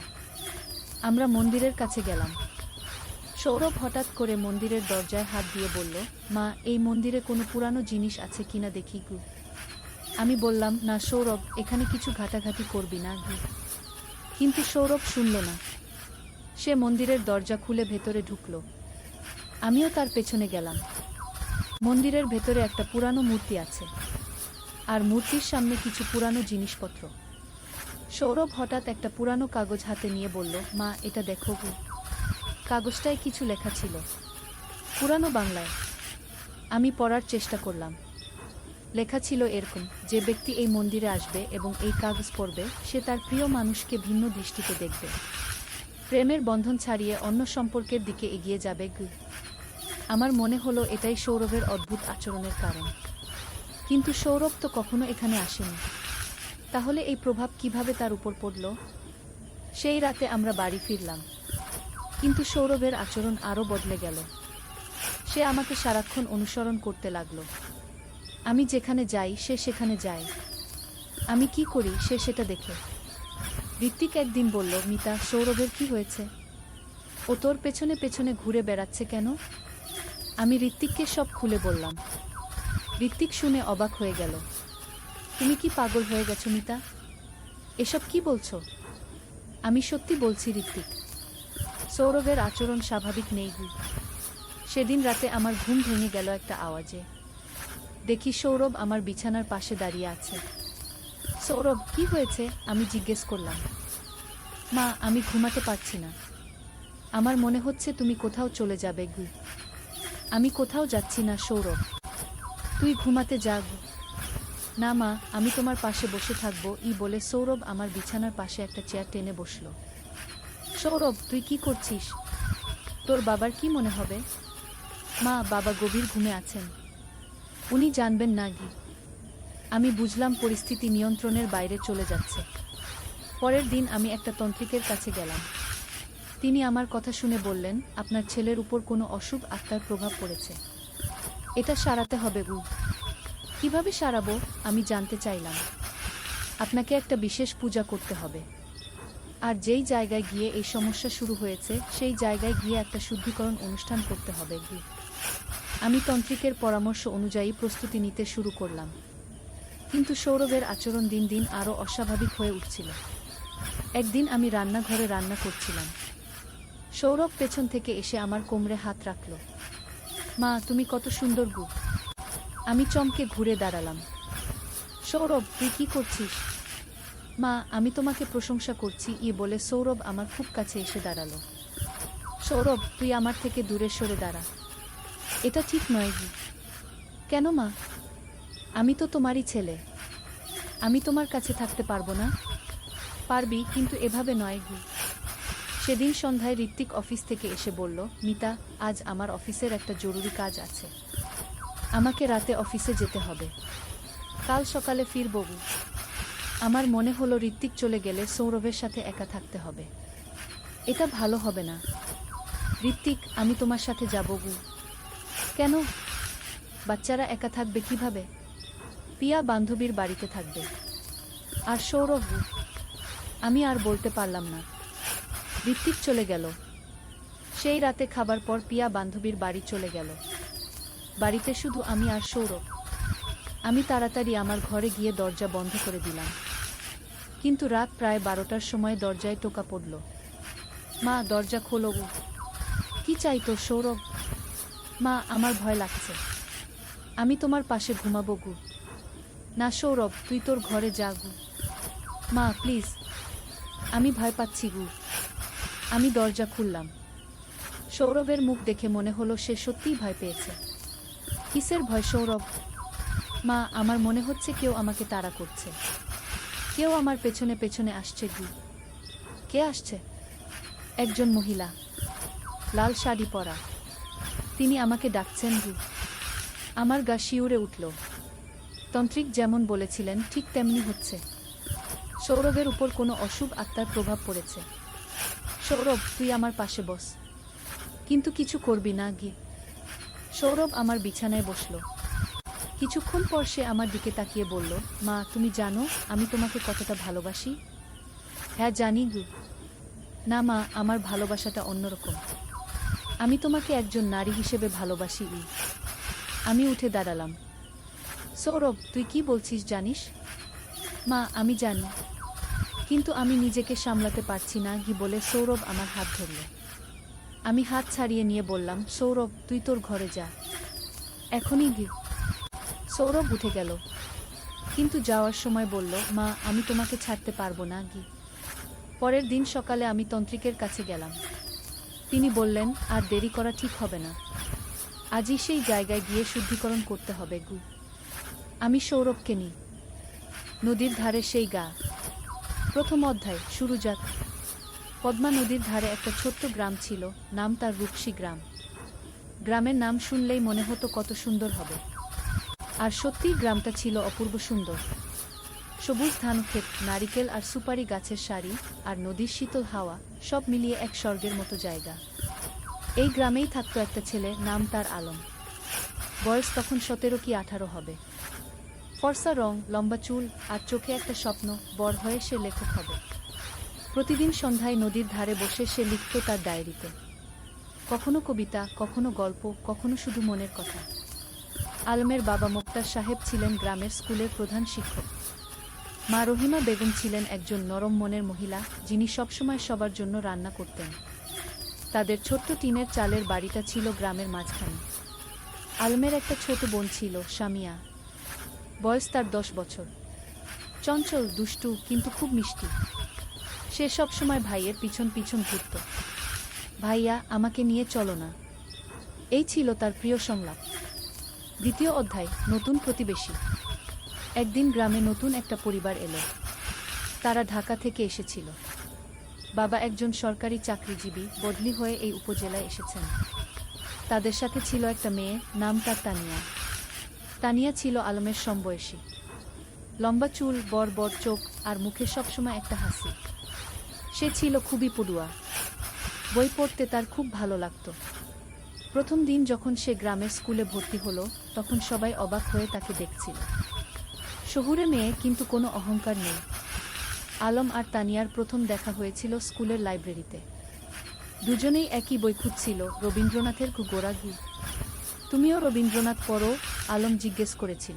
আমরা মন্দিরের কাছে গেলাম। সৌরভ হঠাৎ করে মন্দিরের দরজায় হাত দিয়ে বলল, মা, এই মন্দিরে কোনো পুরানো জিনিস আছে কিনা দেখি গু। আমি বললাম, না সৌরভ, এখানে কিছু ঘাটাঘাটি করবি না গু। কিন্তু সৌরভ শুনল না। সে মন্দিরের দরজা খুলে ভেতরে ঢুকল। আমিও তার পেছনে গেলাম। মন্দিরের ভেতরে একটা পুরানো মূর্তি আছে, আর মূর্তির সামনে কিছু পুরানো জিনিসপত্র। সৌরভ হঠাৎ একটা পুরানো কাগজ হাতে নিয়ে বলল, মা, এটা দেখো গু। কাগজটায় কিছু লেখা ছিল, পুরানো বাংলায়। আমি পড়ার চেষ্টা করলাম। লেখা ছিল এরকম, যে ব্যক্তি এই মন্দিরে আসবে এবং এই কাগজ পড়বে, সে তার প্রিয় মানুষকে ভিন্ন দৃষ্টিতে দেখবে, প্রেমের বন্ধন ছাড়িয়ে অন্য সম্পর্কের দিকে এগিয়ে যাবে গু। আমার মনে হলো এটাই সৌরভের অদ্ভুত আচরণের কারণ। কিন্তু সৌরভ তো কখনো এখানে আসেনি, তাহলে এই প্রভাব কিভাবে তার উপর পড়ল? সেই রাতে আমরা বাড়ি ফিরলাম, কিন্তু সৌরভের আচরণ আরও বদলে গেল। সে আমাকে সারাক্ষণ অনুসরণ করতে লাগলো। আমি যেখানে যাই সে সেখানে যায়, আমি কি করি সে সেটা দেখে। ঋত্বিক একদিন বলল, মিতা, সৌরভের কি হয়েছে? ও তোর পেছনে পেছনে ঘুরে বেড়াচ্ছে কেন? আমি ঋত্বিককে সব খুলে বললাম। ঋত্বিক শুনে অবাক হয়ে গেল। তুমি কি পাগল হয়ে গেছো মিতা? এসব কি বলছো? আমি সত্যি বলছি ঋত্বিক, সৌরভের আচরণ স্বাভাবিক নেই গু। সেদিন রাতে আমার ঘুম ভেঙে গেল একটা আওয়াজে। দেখি সৌরভ আমার বিছানার পাশে দাঁড়িয়ে আছে। সৌরভ, কি হয়েছে? আমি জিজ্ঞেস করলাম। মা, আমি ঘুমাতে পারছি না। আমার মনে হচ্ছে তুমি কোথাও চলে যাবে গু। আমি কোথাও যাচ্ছি না সৌরভ, তুই ঘুমাতে যা গু। না মা, আমি তোমার পাশে বসে থাকবো বলে সৌরভ আমার বিছানার পাশে একটা চেয়ার টেনে বসল। সৌরভ, তুই কি করছিস? তোর বাবার কি মনে হবে? মা, বাবা গভীর ঘুমে আছেন, উনি জানবেন না গি। আমি বুঝলাম পরিস্থিতি নিয়ন্ত্রণের বাইরে চলে যাচ্ছে। পরের দিন আমি একটা তন্ত্রিকের কাছে গেলাম। তিনি আমার কথা শুনে বললেন, আপনার ছেলের উপর কোনো অশুভ আত্মার প্রভাব পড়েছে, এটা সারাতে হবে গু। কিভাবে সারাবো আমি জানতে চাইলাম। আপনাকে একটা বিশেষ পূজা করতে হবে, আর যেই জায়গায় গিয়ে এই সমস্যা শুরু হয়েছে সেই জায়গায় গিয়ে একটা শুদ্ধিকরণ অনুষ্ঠান করতে হবে গু। আমি তন্ত্রিকের পরামর্শ অনুযায়ী প্রস্তুতি নিতে শুরু করলাম, কিন্তু সৌরভের আচরণ দিন দিন আরও অস্বাভাবিক হয়ে উঠছিল। একদিন আমি রান্নাঘরে রান্না করছিলাম, সৌরভ পেছন থেকে এসে আমার কোমরে হাত রাখল। মা, তুমি কত সুন্দর গু। আমি চমকে ঘুরে দাঁড়ালাম। সৌরভ, তুই কি করছিস? মা, আমি তোমাকে প্রশংসা করছি বলে সৌরভ আমার খুব কাছে এসে দাঁড়ালো। সৌরভ, তুই আমার থেকে দূরে সরে দাঁড়া, এটা ঠিক নয় গি। কেন মা? আমি তো তোমারই ছেলে, আমি তোমার কাছে থাকতে পারবো না? পারবি, কিন্তু এভাবে নয় গু। সেদিন সন্ধ্যায় ঋত্বিক অফিস থেকে এসে বলল, মিতা, আজ আমার অফিসের একটা জরুরি কাজ আছে, আমাকে রাতে অফিসে যেতে হবে, কাল সকালে ফিরব গু। আমার মনে হলো ঋত্বিক চলে গেলে সৌরভের সাথে একা থাকতে হবে, এটা ভালো হবে না। ঋত্বিক, আমি তোমার সাথে যাব গু। কেন? বাচ্চারা একা থাকবে কিভাবে? পিয়া বান্ধবীর বাড়িতে থাকবে, আর সৌরভ গু। আমি আর বলতে পারলাম না। ঋত্বিক চলে গেল। সেই রাতে খাবার পর পিয়া বান্ধবীর বাড়ি চলে গেল। বাড়িতে শুধু আমি আর সৌরভ। আমি তাড়াতাড়ি আমার ঘরে গিয়ে দরজা বন্ধ করে দিলাম, কিন্তু রাত প্রায় 12টার সময় দরজায় টোকা পড়ল। মা, দরজা খোলো গু। কি চাই তোর সৌরভ? মা, আমার ভয় লাগছে, আমি তোমার পাশে ঘুমাবো গু। না সৌরভ, তুই তোর ঘরে যা গু। মা প্লিজ, আমি ভয় পাচ্ছি গু। আমি দরজা খুললাম। সৌরভের মুখ দেখে মনে হলো সে সত্যিই ভয় পেয়েছে। কিসের ভয় সৌরভ? মা, আমার মনে হচ্ছে কেউ আমাকে তাড়া করছে, কেউ আমার পেছনে পেছনে আসছে গু। কে আসছে? একজন মহিলা, লাল শাড়ি পরা, তিনি আমাকে ডাকছেন গু। আমার গা শিউরে উঠল। তন্ত্রিক যেমন বলেছিলেন ঠিক তেমনি হচ্ছে, সৌরভের উপর কোনো অশুভ আত্মার প্রভাব পড়েছে। সৌরভ, তুই আমার পাশে বস, কিন্তু কিছু করবি না গি। সৌরভ আমার বিছানায় বসল। কিছুক্ষণ পর সে আমার দিকে তাকিয়ে বলল, মা, তুমি জানো আমি তোমাকে কতটা ভালোবাসি? হ্যাঁ জানি গু। না মা, আমার ভালোবাসাটা অন্যরকম, আমি তোমাকে একজন নারী হিসেবে ভালোবাসি। আমি উঠে দাঁড়ালাম। সৌরভ, তুই কি বলছিস জানিস? মা, আমি জানি, কিন্তু আমি নিজেকে সামলাতে পারছি না গি বলে সৌরভ আমার হাত ধরল। আমি হাত ছাড়িয়ে নিয়ে বললাম, সৌরভ, তুই তোর ঘরে যা, এখনই গি। সৌরভ উঠে গেল, কিন্তু যাওয়ার সময় বলল, মা, আমি তোমাকে ছাড়তে পারবো না গি। পরের দিন সকালে আমি তন্ত্রিকের কাছে গেলাম। তিনি বললেন, আর দেরি করা ঠিক হবে না, আজই সেই জায়গায় গিয়ে শুদ্ধিকরণ করতে হবে গু। আমি সৌরভকে নিই। নদীর ধারে সেই গা। প্রথম অধ্যায় শুরু যাক। পদ্মা নদীর ধারে একটা ছোট্ট গ্রাম ছিল, নাম তার রূপসী গ্রাম। গ্রামের নাম শুনলেই মনে হতো কত সুন্দর হবে, আর সত্যিই গ্রামটা ছিল অপূর্ব সুন্দর। সবুজ ধানক্ষেত, নারিকেল আর সুপারি গাছের সারি, আর নদীর শীতল হাওয়া, সব মিলিয়ে এক স্বর্গের মতো জায়গা। এই গ্রামেই থাকতো একটা ছেলে, নাম তার আলম। বয়স তখন 17 কি 18 হবে। ফর্সা রং, লম্বা চুল, আর চোখে একটা স্বপ্ন, বড় হয়ে সে লেখক হবে। প্রতিদিন সন্ধ্যায় নদীর ধারে বসে সে লিখত তার ডায়েরিতে, কখনো কবিতা, কখনো গল্প, কখনো শুধু মনের কথা। আলমের বাবা মোক্তার সাহেব ছিলেন গ্রামের স্কুলের প্রধান শিক্ষক। মা রহিমা বেগম ছিলেন একজন নরম মনের মহিলা, যিনি সবসময় সবার জন্য রান্না করতেন। তাদের ছোট্ট টিনের চালের বাড়িটা ছিল গ্রামের মাঝখানে। আলমের একটা ছোট বোন ছিল, সামিয়া। বয়স তার 10 বছর। চঞ্চল, দুষ্টু, কিন্তু খুব মিষ্টি। সে সবসময় ভাইয়ের পিছন পিছন ঘুরত। ভাইয়া, আমাকে নিয়ে চলো না। এই ছিল তার প্রিয় সংলাপ। দ্বিতীয় অধ্যায়, নতুন প্রতিবেশী। একদিন গ্রামে নতুন একটা পরিবার এলো। তারা ঢাকা থেকে এসেছিল। বাবা একজন সরকারি চাকরিজীবী, বদলি হয়ে এই উপজেলায় এসেছেন। তাদের সাথে ছিল একটা মেয়ে, নাম তার তানিয়া। তানিয়া ছিল আলমের সমবয়সী। লম্বা চুল, বড় বড় চোখ, আর মুখে সবসময় একটা হাসি। সে ছিল খুবই পড়ুয়া। বই পড়তে তার খুব ভালো লাগত। প্রথম দিন যখন সে গ্রামের স্কুলে ভর্তি হলো, তখন সবাই অবাক হয়ে তাকে দেখছিল। শহুরে মেয়ে, কিন্তু কোনো অহংকার নেই। আলম আর তানিয়ার প্রথম দেখা হয়েছিল স্কুলের লাইব্রেরিতে। দুজনেই একই বই খুঁজছিল, রবীন্দ্রনাথের গোরাগু। তুমিও রবীন্দ্রনাথ পড়ো? আলম জিজ্ঞেস করেছিল।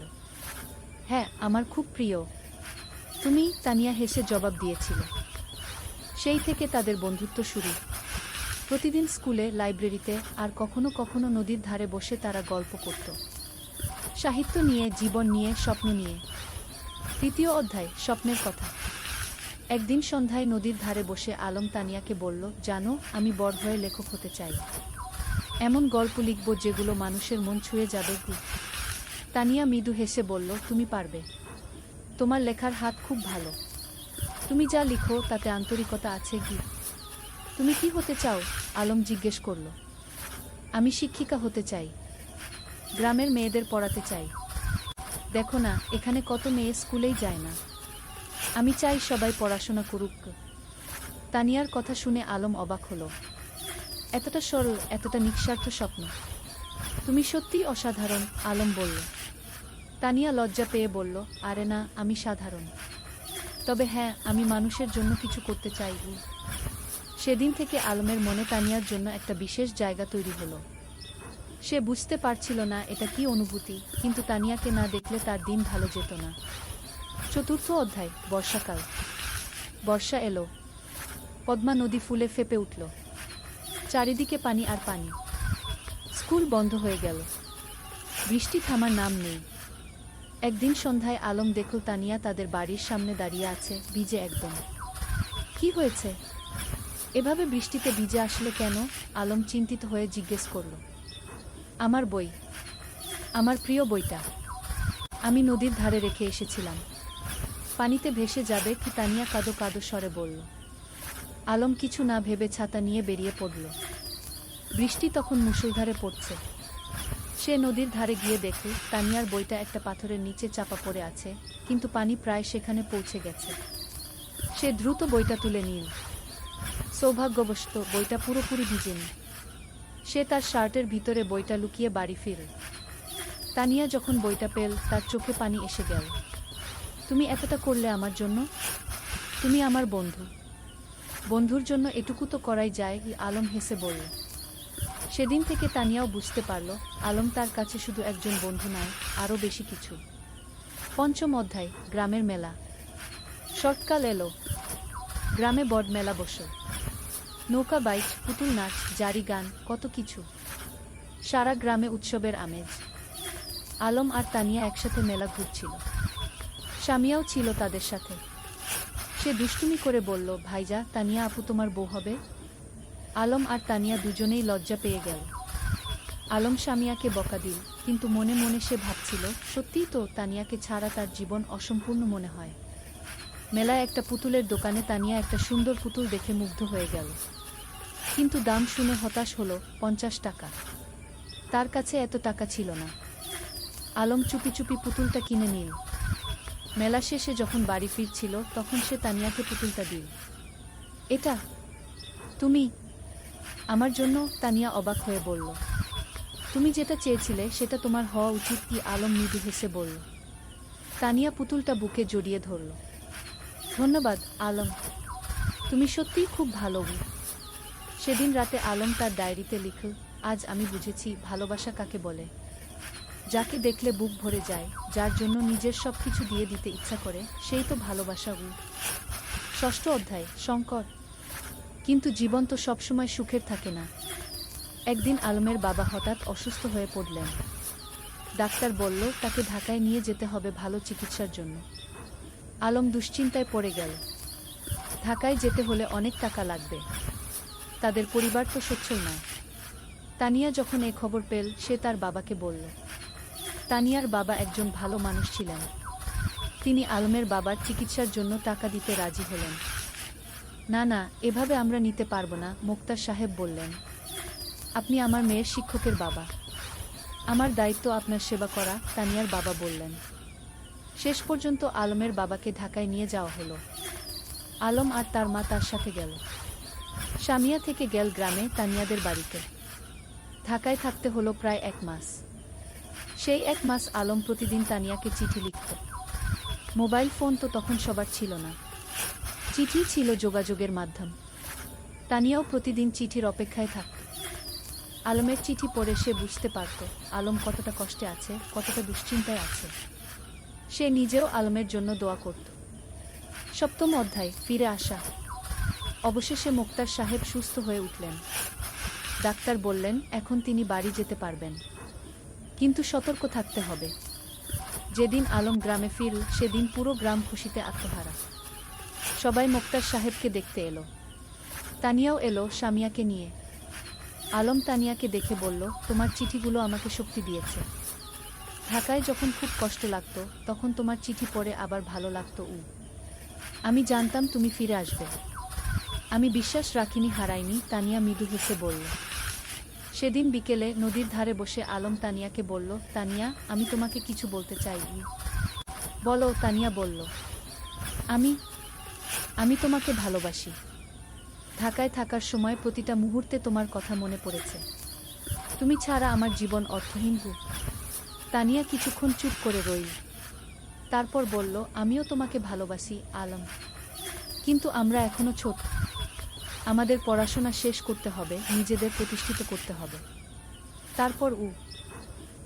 হ্যাঁ, আমার খুব প্রিয়। তুমি? তানিয়া হেসে জবাব দিয়েছিল। সেই থেকে তাদের বন্ধুত্ব শুরু। প্রতিদিন স্কুলে, লাইব্রেরিতে, আর কখনো কখনো নদীর ধারে বসে তারা গল্প করত। সাহিত্য নিয়ে, জীবন নিয়ে, স্বপ্ন নিয়ে। তৃতীয় অধ্যায়, স্বপ্নের কথা। একদিন সন্ধ্যায় নদীর ধারে বসে আলম তানিয়াকে বলল, জানো, আমি বড় হয়ে লেখক হতে চাই। এমন গল্প লিখব যেগুলো মানুষের মন ছুঁয়ে যাবে। তানিয়া মৃদু হেসে বলল, তুমি পারবে। তোমার লেখার হাত খুব ভালো। তুমি যা লিখো তাতে আন্তরিকতা আছে। তুমি কি হতে চাও? আলম জিজ্ঞেস করল। আমি শিক্ষিকা হতে চাই। গ্রামের মেয়েদের পড়াতে চাই। দেখো না, এখানে কত মেয়ে স্কুলেই যায় না। আমি চাই সবাই পড়াশোনা করুক। তানিয়ার কথা শুনে আলম অবাক হলো। এতটা সরল, এতটা নিঃস্বার্থ স্বপ্ন। তুমি সত্যিই অসাধারণ, আলম বলল। তানিয়া লজ্জা পেয়ে বলল, আরে না, আমি সাধারণ। তবে হ্যাঁ, আমি মানুষের জন্য কিছু করতে চাই। সেদিন থেকে আলমের মনে তানিয়ার জন্য একটা বিশেষ জায়গা তৈরি হলো। সে বুঝতে পারছিল না এটা কি অনুভূতি, কিন্তু তানিয়াকে না দেখলে তার দিন ভালো যেত না। চতুর্থ অধ্যায়, বর্ষাকাল। বর্ষা এলো। পদ্মা নদী ফুলে ফেঁপে উঠল। চারিদিকে পানি আর পানি। স্কুল বন্ধ হয়ে গেল। বৃষ্টি থামার নাম নেই। একদিন সন্ধ্যায় আলম দেখল তানিয়া তাদের বাড়ির সামনে দাঁড়িয়ে আছে, ভিজে একদম। কি হয়েছে? এভাবে বৃষ্টিতে ভিজে আসলে কেন? আলম চিন্তিত হয়ে জিজ্ঞেস করল। আমার বই। আমার প্রিয় বইটা। আমি নদীর ধারে রেখে এসেছিলাম। পানিতে ভেসে যাবে কি? তানিয়া কাঁদো কাঁদো স্বরে বলল। আলম কিছু না ভেবে ছাতা নিয়ে বেরিয়ে পড়ল। বৃষ্টি তখন মুষলধারে পড়ছে। সে নদীর ধারে গিয়ে দেখল তানিয়ার বইটা একটা পাথরের নিচে চাপা পড়ে আছে, কিন্তু পানি প্রায় সেখানে পৌঁছে গেছে। সে দ্রুত বইটা তুলে নিল। সৌভাগ্যবশত বইটা পুরোপুরি ভিজেনি। সে তার শার্টের ভিতরে বইটা লুকিয়ে বাড়ি ফিরল। তানিয়া যখন বইটা পেল, তার চোখে পানি এসে গেল। তুমি এতটা করলে আমার জন্য? তুমি আমার বন্ধু। বন্ধুর জন্য এটুকু তো করাই যায়, আলম হেসে বলল। সেদিন থেকে তানিয়াও বুঝতে পারল, আলম তার কাছে শুধু একজন বন্ধু নয়, আরও বেশি কিছু। পঞ্চম অধ্যায়, গ্রামের মেলা। শরৎকাল এলো। গ্রামে বড় মেলা বসল। নৌকা বাইচ, পুতুল নাচ, জারি গান, কত কিছু। সারা গ্রামে উৎসবের আমেজ। আলম আর তানিয়া একসাথে মেলা ঘুরছিল। স্বামীও ছিল তাদের সাথে। সে দুষ্টুমি করে বলল, ভাইজা, তানিয়া আপু তোমার বউ হবে? আলম আর তানিয়া দুজনেই লজ্জা পেয়ে গেল। আলম স্বামীয়াকে বকা দিল, কিন্তু মনে মনে সে ভাবছিল, সত্যিই তো, তানিয়াকে ছাড়া তার জীবন অসম্পূর্ণ মনে হয়। মেলায় একটা পুতুলের দোকানে তানিয়া একটা সুন্দর পুতুল দেখে মুগ্ধ হয়ে গেল। কিন্তু দাম শুনে হতাশ হলো, 50 টাকা। তার কাছে এত টাকা ছিল না। আলম চুপি চুপি পুতুলটা কিনে নিল। মেলা শেষে যখন বাড়ি ফিরছিল, তখন সে তানিয়াকে পুতুলটা দিল। এটা তুমি আমার জন্য? তানিয়া অবাক হয়ে বলল। তুমি যেটা চেয়েছিলে সেটা তোমার হওয়া উচিত কি? আলম মৃদু হেসে বলল। তানিয়া পুতুলটা বুকে জড়িয়ে ধরল। ধন্যবাদ, আলম। তুমি সত্যিই খুব ভালো। সেদিন রাতে আলম তার ডায়েরিতে লিখল, আজ আমি বুঝেছি ভালোবাসা কাকে বলে। যাকে দেখলে বুক ভরে যায়, যার জন্য নিজের সবকিছু দিয়ে দিতে ইচ্ছা করে, সেই তো ভালোবাসা। ষষ্ঠ অধ্যায়, সংকট। কিন্তু জীবন তো সবসময় সুখের থাকে না। একদিন আলমের বাবা হঠাৎ অসুস্থ হয়ে পড়লেন। ডাক্তার বলল তাকে ঢাকায় নিয়ে যেতে হবে ভালো চিকিৎসার জন্য। আলম দুশ্চিন্তায় পড়ে গেল। ঢাকায় যেতে হলে অনেক টাকা লাগবে। তাদের পরিবার তো সচ্ছল নয়। তানিয়া যখন এই খবর পেল, সে তার বাবাকে বলল। তানিয়ার বাবা একজন ভালো মানুষ ছিলেন। তিনি আলমের বাবার চিকিৎসার জন্য টাকা দিতে রাজি হলেন। না না, এভাবে আমরা নিতে পারব না, মোক্তার সাহেব বললেন। আপনি আমার মেয়ের শিক্ষকের বাবা। আমার দায়িত্ব আপনার সেবা করা, তানিয়ার বাবা বললেন। শেষ পর্যন্ত আলমের বাবাকে ঢাকায় নিয়ে যাওয়া হলো। আলম আর তার মা তার সাথে গেল। সামিয়া থেকে গেল গ্রামে তানিয়াদের বাড়িতে। ঢাকায় থাকতে হলো প্রায় 1 মাস। সেই 1 মাস আলম প্রতিদিন তানিয়াকে চিঠি লিখত। মোবাইল ফোন তো তখন সবার ছিল না। চিঠি ছিল যোগাযোগের মাধ্যম। তানিয়াও প্রতিদিন চিঠির অপেক্ষায় থাকত। আলমের চিঠি পড়ে সে বুঝতে পারত আলম কতটা কষ্টে আছে, কতটা দুশ্চিন্তায় আছে। সে নিজেও আলমের জন্য দোয়া করত। 7ম অধ্যায়, ফিরে আসা। অবশেষে মোক্তার সাহেব সুস্থ হয়ে উঠলেন। ডাক্তার বললেন এখন তিনি বাড়ি যেতে পারবেন, কিন্তু সতর্ক থাকতে হবে। যেদিন আলম গ্রামে ফিরল, সেদিন পুরো গ্রাম খুশিতে আত্মহারা। সবাই মোক্তার সাহেবকে দেখতে এলো। তানিয়াও এলো সামিয়াকে নিয়ে। আলম তানিয়াকে দেখে বলল, তোমার চিঠিগুলো আমাকে শক্তি দিয়েছে। ঢাকায় যখন খুব কষ্ট লাগতো, তখন তোমার চিঠি পড়ে আবার ভালো লাগতো। আমি জানতাম তুমি ফিরে আসবে। আমি বিশ্বাস রাখিনি, হারাইনি, তানিয়া মৃদু হেসে বলল। সেদিন বিকেলে নদীর ধারে বসে আলম তানিয়াকে বলল, তানিয়া, আমি তোমাকে কিছু বলতে চাই। বলো, তানিয়া বলল। আমি তোমাকে ভালোবাসি। ঢাকায় থাকার সময় প্রতিটা মুহূর্তে তোমার কথা মনে পড়েছে। তুমি ছাড়া আমার জীবন অর্থহীন। তানিয়া কিছুক্ষণ চুপ করে রইল। তারপর বলল, আমিও তোমাকে ভালোবাসি আলম, কিন্তু আমরা এখনো ছোট। আমাদের পড়াশোনা শেষ করতে হবে, নিজেদের প্রতিষ্ঠিত করতে হবে।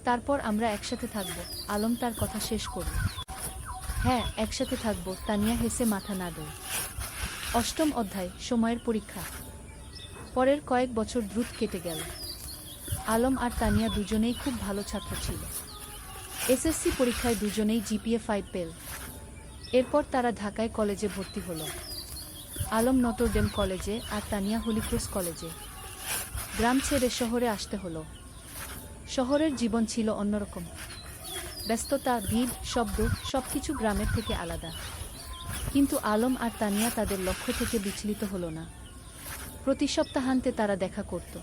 তারপর আমরা একসাথে থাকব। আলম তার কথা শেষ করল। হ্যাঁ, একসাথে থাকব, তানিয়া হেসে মাথা নাড়ল। 8ম অধ্যায়, সময়ের পরীক্ষা। পরের কয়েক বছর দ্রুত কেটে গেল। আলম আর তানিয়া দুজনেই খুব ভালো ছাত্র ছিল। এসএসসি পরীক্ষায় দুজনেই জিপিএ 5 পেল। এরপর তারা ঢাকায় কলেজে ভর্তি হলো। আলম নটরডেম কলেজে আর তানিয়া হলিক্রস কলেজে। গ্রাম ছেড়ে শহরে আসতে হলো। শহরের জীবন ছিল অন্যরকম। ব্যস্ততা, ভিড়, শব্দ, সবকিছু গ্রামের থেকে আলাদা। কিন্তু আলম আর তানিয়া তাদের লক্ষ্য থেকে বিচলিত হলো না। প্রতি সপ্তাহান্তে তারা দেখা করত।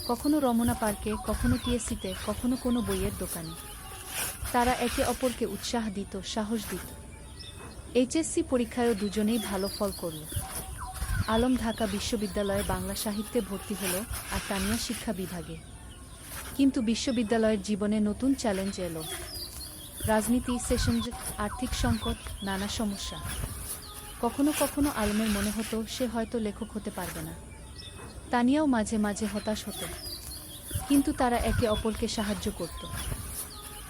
কখনো রমনা পার্কে, কখনো টিএসসিতে, কখনো কোনো বইয়ের দোকানে। তারা একে অপরকে উৎসাহ দিত, সাহস দিত। এইচএসসি পরীক্ষায়ও দুজনেই ভালো ফল করল। আলম ঢাকা বিশ্ববিদ্যালয়ে বাংলা সাহিত্যে ভর্তি হল, আর তানিয়া শিক্ষা বিভাগে। কিন্তু বিশ্ববিদ্যালয়ের জীবনে নতুন চ্যালেঞ্জ এলো। রাজনীতি, সেশন, আর্থিক সংকট, নানা সমস্যা। কখনো কখনো আলমের মনে হতো সে হয়তো লেখক হতে পারবে না। তানিয়াও মাঝে মাঝে হতাশ হতো। কিন্তু তারা একে অপরকে সাহায্য করত।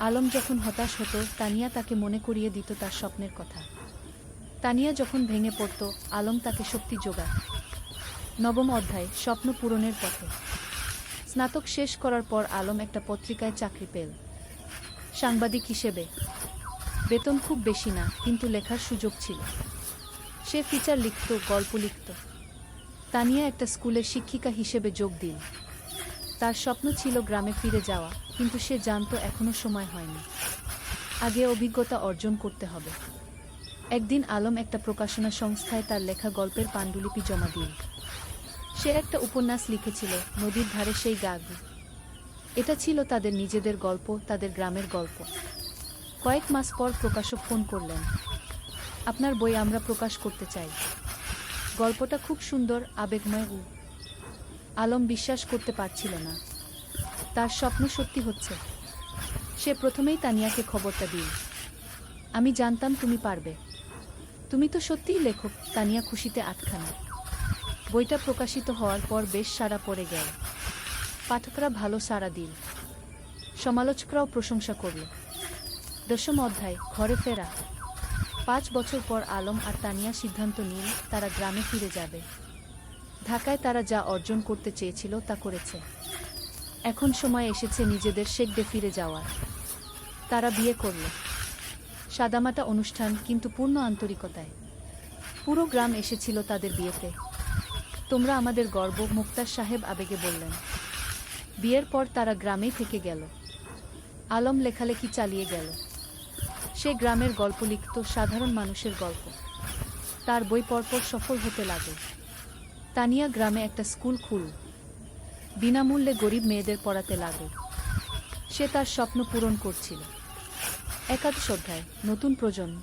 আলম যখন হতাশ হতো, তানিয়া তাকে মনে করিয়ে দিত তার স্বপ্নের কথা। তানিয়া যখন ভেঙে পড়ত, আলম তাকে শক্তি যোগায়। 9ম অধ্যায়, স্বপ্ন পূরণের পথে। স্নাতক শেষ করার পর আলম একটা পত্রিকায় চাকরি পেল, সাংবাদিক হিসেবে। বেতন খুব বেশি না, কিন্তু লেখার সুযোগ ছিল। সে ফিচার লিখত, গল্প লিখত। তানিয়া একটা স্কুলের শিক্ষিকা হিসেবে যোগ দিল। তার স্বপ্ন ছিল গ্রামে ফিরে যাওয়া, কিন্তু সে জানত এখনো সময় হয়নি। আগে অভিজ্ঞতা অর্জন করতে হবে। একদিন আলম একটা প্রকাশনা সংস্থায় তার লেখা গল্পের পাণ্ডুলিপি জমা দিল। সে একটা উপন্যাস লিখেছিল, নদীর ধারে সেই গাগ। এটা ছিল তাদের নিজেদের গল্প, তাদের গ্রামের গল্প। কয়েক মাস পর প্রকাশক ফোন করলেন। আপনার বই আমরা প্রকাশ করতে চাই। গল্পটা খুব সুন্দর, আবেগময়। আলম বিশ্বাস করতে পারছিল না। তার স্বপ্ন সত্যি হচ্ছে। সে প্রথমেই তানিয়াকে খবরটা দিল। আমি জানতাম তুমি পারবে। তুমি তো সত্যিই লেখক। তানিয়া খুশিতে আটখানা। বইটা প্রকাশিত হওয়ার পর বেশ সাড়া পড়ে গেল। পাঠকরা ভালো সাড়া দিল। সমালোচকরাও প্রশংসা করল। 10ম অধ্যায়, ঘরে ফেরা। 5 বছর পর আলম আর তানিয়া সিদ্ধান্ত নিল তারা গ্রামে ফিরে যাবে। ঢাকায় তারা যা অর্জন করতে চেয়েছিল তা করেছে। এখন সময় এসেছে নিজেদের শেকডে ফিরে যাওয়ার। তারা বিয়ে করল। সাদামাটা অনুষ্ঠান, কিন্তু পূর্ণ আন্তরিকতায়। পুরো গ্রাম এসেছিল তাদের বিয়েতে। তোমরা আমাদের গর্ব, মুক্তার সাহেব আবেগে বললেন। বিয়ের পর তারা গ্রামেই থেকে গেল। আলম লেখালেখি চালিয়ে গেল। সে গ্রামের গল্প লিখত, সাধারণ মানুষের গল্প। তার বই পরপর সফল হতে লাগল। তানিয়া গ্রামে একটা স্কুল খুলল। বিনামূল্যে গরিব মেয়েদের পড়াতে লাগল। সে তার স্বপ্ন পূরণ করছিল। একাদশ অধ্যায়, নতুন প্রজন্ম।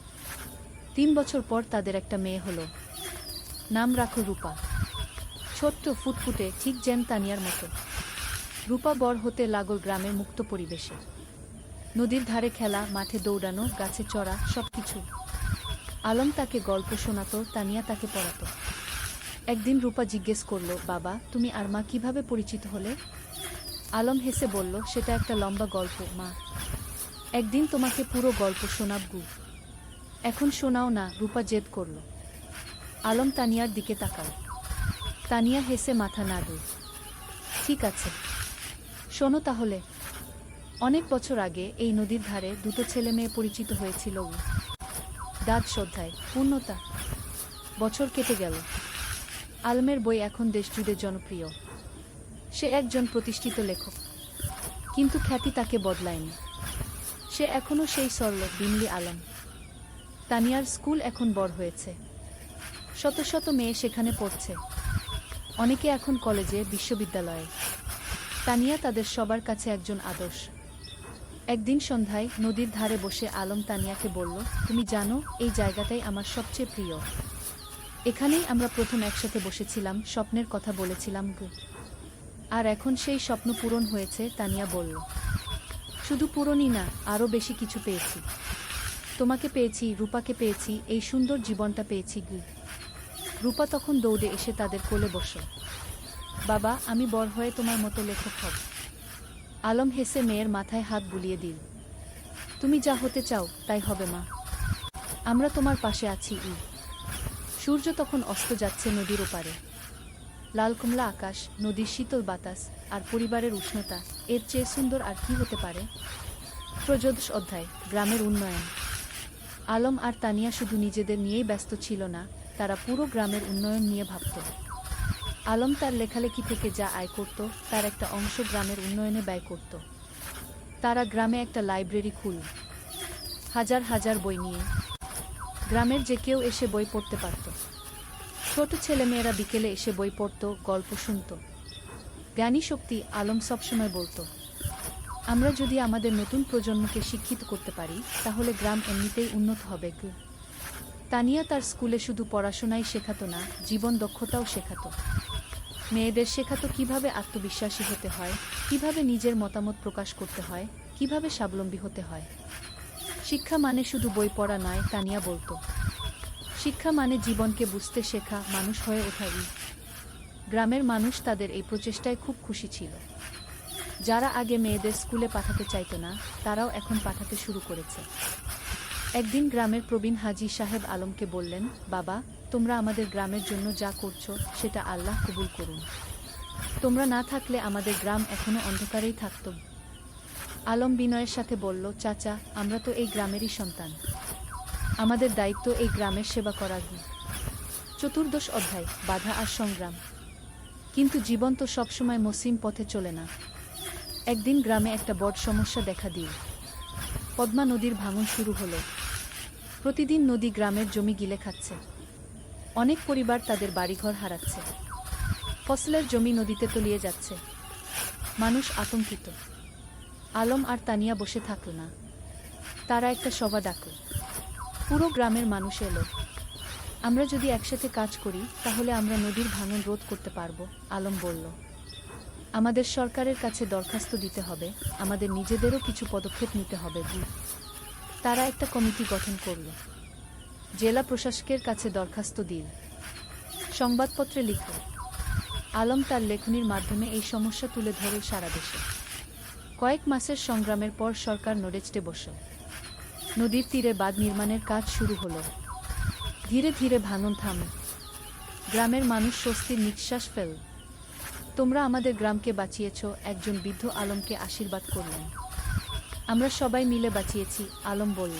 3 বছর পর তাদের একটা মেয়ে হলো। নাম রাখল রূপা। ছোট্ট, ফুটফুটে, ঠিক যেন তানিয়ার মতো। রূপা বড় হতে লাগল গ্রামের মুক্ত পরিবেশে। নদীর ধারে খেলা, মাঠে দৌড়ানো, গাছে চড়া, সবকিছু। আলম তাকে গল্প শোনাত, তানিয়া তাকে পড়াত। একদিন রূপা জিজ্ঞেস করল, বাবা, তুমি আর মা কিভাবে পরিচিত হলে? আলম হেসে বলল, সেটা একটা লম্বা গল্প মা। একদিন তোমাকে পুরো গল্প শোনাব গু। এখন শোনাও না, রূপা জেদ করল। আলম তানিয়ার দিকে তাকাল। তানিয়া হেসে মাথা নাড়ল। ঠিক আছে, শোনো তাহলে। অনেক বছর আগে এই নদীর ধারে দুটো ছেলে মেয়ে পরিচিত হয়েছিল। দ্বাদশ অধ্যায়, পূর্ণতা। বছর কেটে গেল। আলমের বই এখন দেশজুড়ে জনপ্রিয়। সে একজন প্রতিষ্ঠিত লেখক। কিন্তু খ্যাতি তাকে বদলায়নি। সে এখনও সেই সরল, বিমলি আলম। তানিয়ার স্কুল এখন বড় হয়েছে। শত শত মেয়ে সেখানে পড়ছে। অনেকে এখন কলেজে, বিশ্ববিদ্যালয়ে। তানিয়া তাদের সবার কাছে একজন আদর্শ। একদিন সন্ধ্যায় নদীর ধারে বসে আলম তানিয়াকে বলল, তুমি জানো, এই জায়গাটাই আমার সবচেয়ে প্রিয়। এখানেই আমরা প্রথম একসাথে বসেছিলাম, স্বপ্নের কথা বলেছিলাম গো। আর এখন সেই স্বপ্ন পূরণ হয়েছে, তানিয়া বলল। শুধু পূরণই না, আরও বেশি কিছু পেয়েছি। তোমাকে পেয়েছি, রূপাকে পেয়েছি, এই সুন্দর জীবনটা পেয়েছি গু। রূপা তখন দৌড়ে এসে তাদের কোলে বসল। বাবা, আমি বড় হয়ে তোমার মতো লেখক হব। আলম হেসে মেয়ের মাথায় হাত বুলিয়ে দিল। তুমি যা হতে চাও তাই হবে মা। আমরা তোমার পাশে আছি। সূর্য তখন অস্ত যাচ্ছে নদীর ওপারে। লাল কমলা আকাশ, নদীর শীতল বাতাস, আর পরিবারের উষ্ণতা, এর চেয়ে সুন্দর আর কি হতে পারে? ত্রয়োদশ অধ্যায়, গ্রামের উন্নয়ন। আলম আর তানিয়া শুধু নিজেদের নিয়েই ব্যস্ত ছিল না, তারা পুরো গ্রামের উন্নয়ন নিয়ে ভাবত। আলম তার লেখালেখি থেকে যা আয় করত, তার একটা অংশ গ্রামের উন্নয়নে ব্যয় করত। তারা গ্রামে একটা লাইব্রেরি খুলল। হাজার হাজার বই নিয়ে। গ্রামের যে কেউ এসে বই পড়তে পারত। ছোট ছেলেমেয়েরা বিকেলে এসে বই পড়ত, গল্প শুনত। জ্ঞানী শক্তি, আলম সবসময় বলত, আমরা যদি আমাদের নতুন প্রজন্মকে শিক্ষিত করতে পারি, তাহলে গ্রাম এমনিতেই উন্নত হবে। তানিয়া তার স্কুলে শুধু পড়াশোনাই শেখাত না, জীবন দক্ষতাও শেখাত। মেয়েদের শেখাত কিভাবে আত্মবিশ্বাসী হতে হয়, কিভাবে নিজের মতামত প্রকাশ করতে হয়, কিভাবে স্বাবলম্বী হতে হয়। শিক্ষা মানে শুধু বই পড়া নয়, তানিয়া বলত। শিক্ষা মানে জীবনকে বুঝতে শেখা, মানুষ হয়ে ওঠা। গ্রামের মানুষ তাদের এই প্রচেষ্টায় খুব খুশি ছিল। যারা আগে মেয়েদের স্কুলে পাঠাতে চাইত না, তারাও এখন পাঠাতে শুরু করেছে। একদিন গ্রামের প্রবীণ হাজী সাহেব আলমকে বললেন, বাবা, তোমরা আমাদের গ্রামের জন্য যা করছো, সেটা আল্লাহ কবুল করুন। তোমরা না থাকলে আমাদের গ্রাম এখনো অন্ধকারেই থাকত। আলম বিনয়ের সাথে বলল, চাচা, আমরা তো এই গ্রামেরই সন্তান। আমাদের দায়িত্ব এই গ্রামের সেবা করা। চতুর্দশ অধ্যায়, বাধা আর সংগ্রাম। কিন্তু জীবন তো সবসময় মসৃণ পথে চলে না। একদিন গ্রামে একটা বড় সমস্যা দেখা দিল। পদ্মা নদীর ভাঙন শুরু হলো। প্রতিদিন নদী গ্রামের জমি গিলে খাচ্ছে। অনেক পরিবার তাদের বাড়িঘর হারাচ্ছে। ফসলের জমি নদীতে তলিয়ে যাচ্ছে। মানুষ আতঙ্কিত। আলম আর তানিয়া বসে থাকল না। তারা একটা সভা ডাকল। পুরো গ্রামের মানুষ এলো। আমরা যদি একসাথে কাজ করি, তাহলে আমরা নদীর ভাঙন রোধ করতে পারব, আলম বলল। আমাদের সরকারের কাছে দরখাস্ত দিতে হবে, আমাদের নিজেদেরও কিছু পদক্ষেপ নিতে হবে। তারা একটা কমিটি গঠন করল। জেলা প্রশাসকের কাছে দরখাস্ত দিল। সংবাদপত্রে লিখল। আলম তার লেখনীর মাধ্যমে এই সমস্যা তুলে ধরল সারা দেশে। কয়েক মাসের সংগ্রামের পর সরকার নড়েচড়ে বসল। নদীর তীরে বাঁধ নির্মাণের কাজ শুরু হলো। ধীরে ধীরে ভাঙন থামল। গ্রামের মানুষ স্বস্তির নিঃশ্বাস ফেলল। তোমরা আমাদের গ্রামকে বাঁচিয়েছ, একজন বৃদ্ধ আলমকে আশীর্বাদ করলেন। আমরা সবাই মিলে বাঁচিয়েছি, আলম বলল।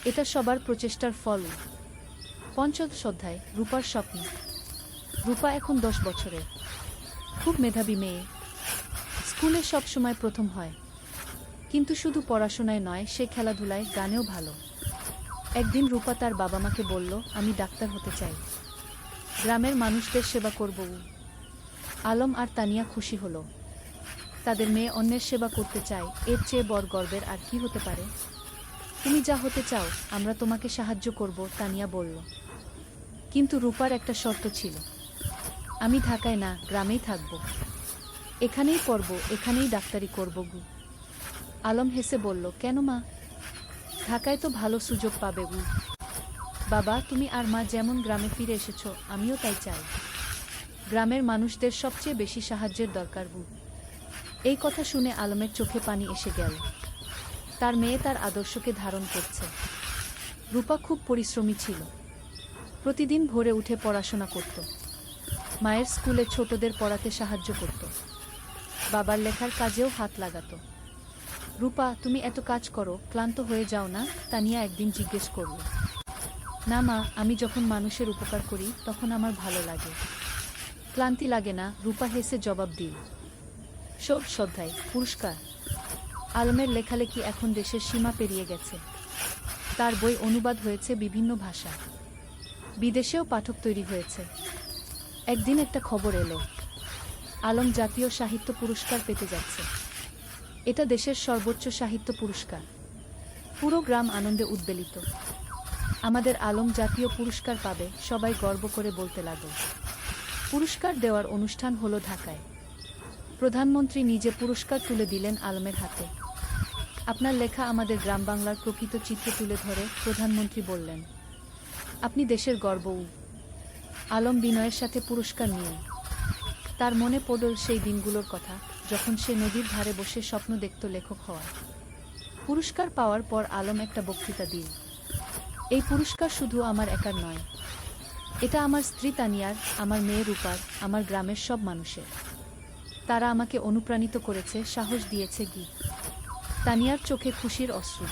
এটা সবার প্রচেষ্টার ফল। পঞ্চদশ অধ্যায় রূপার স্বপ্ন। রূপা এখন 10 বছরের, খুব মেধাবী মেয়ে। স্কুলে সব সময় প্রথম হয়, কিন্তু শুধু পড়াশোনায় নয়, সে খেলাধুলায়, গানেও ভালো। একদিন রূপা তার বাবা মাকে বলল, আমি ডাক্তার হতে চাই, গ্রামের মানুষদের সেবা করব। আলম আর তানিয়া খুশি হল, তাদের মেয়ে অন্যের সেবা করতে চায়, এর চেয়ে বড় গর্বের আর কি হতে পারে। তুমি যা হতে চাও আমরা তোমাকে সাহায্য করব, তানিয়া বলল। কিন্তু রূপার একটা শর্ত ছিল, আমি ঢাকায় না, গ্রামেই থাকব, এখানেই পড়ব, এখানেই ডাক্তারি করব। আলম হেসে বলল, কেন মা? ঢাকায় তো ভালো সুযোগ পাবে। বাবা, তুমি আর মা যেমন গ্রামে ফিরে এসেছ, আমিও তাই চাই। গ্রামের মানুষদের সবচেয়ে বেশি সাহায্যের দরকার। এই কথা শুনে আলমের চোখে পানি এসে গেল। তার মেয়ে তার আদর্শকে ধারণ করছে। রূপা খুব পরিশ্রমী ছিল, প্রতিদিন ভোরে উঠে পড়াশোনা করত, মায়ের স্কুলে ছোটদের পড়াতে সাহায্য করত, বাবার লেখার কাজেও হাত লাগাত। রূপা, তুমি এত কাজ করো, ক্লান্ত হয়ে যাও না? তানিয়া একদিন জিজ্ঞেস করল। না মা, আমি যখন মানুষের উপকার করি তখন আমার ভালো লাগে, ক্লান্তি লাগে না, রূপা হেসে জবাব দিল। শ্রদ্ধায় পুরস্কার। আলমের লেখালেখি এখন দেশের সীমা পেরিয়ে গেছে, তার বই অনুবাদ হয়েছে বিভিন্ন ভাষা, বিদেশেও পাঠক তৈরি হয়েছে। একদিন একটা খবর এলো, আলম জাতীয় সাহিত্য পুরস্কার পেতে যাচ্ছে। এটা দেশের সর্বোচ্চ সাহিত্য পুরস্কার। পুরো গ্রাম আনন্দে উদ্বেলিত। আমাদের আলম জাতীয় পুরস্কার পাবে, সবাই গর্ব করে বলতে লাগল। পুরস্কার দেওয়ার অনুষ্ঠান হলো ঢাকায়। প্রধানমন্ত্রী নিজে পুরস্কার তুলে দিলেন আলমের হাতে। আপনার লেখা আমাদের গ্রাম বাংলার প্রকৃত চিত্র তুলে ধরে, প্রধানমন্ত্রী বললেন। আপনি দেশের গর্ব। আলম বিনয়ের সাথে পুরস্কার নিয়ে তার মনে পড়ল সেই দিনগুলোর কথা, যখন সে নদীর ধারে বসে স্বপ্ন দেখত লেখক হওয়ার। পুরস্কার পাওয়ার পর আলম একটা বক্তৃতা দিল। এই পুরস্কার শুধু আমার একার নয়, এটা আমার স্ত্রী তানিয়ার, আমার মেয়ে রূপার, আমার গ্রামের সব মানুষের। তারা আমাকে অনুপ্রাণিত করেছে, সাহস দিয়েছে। তানিয়ার চোখে খুশির অশ্রু।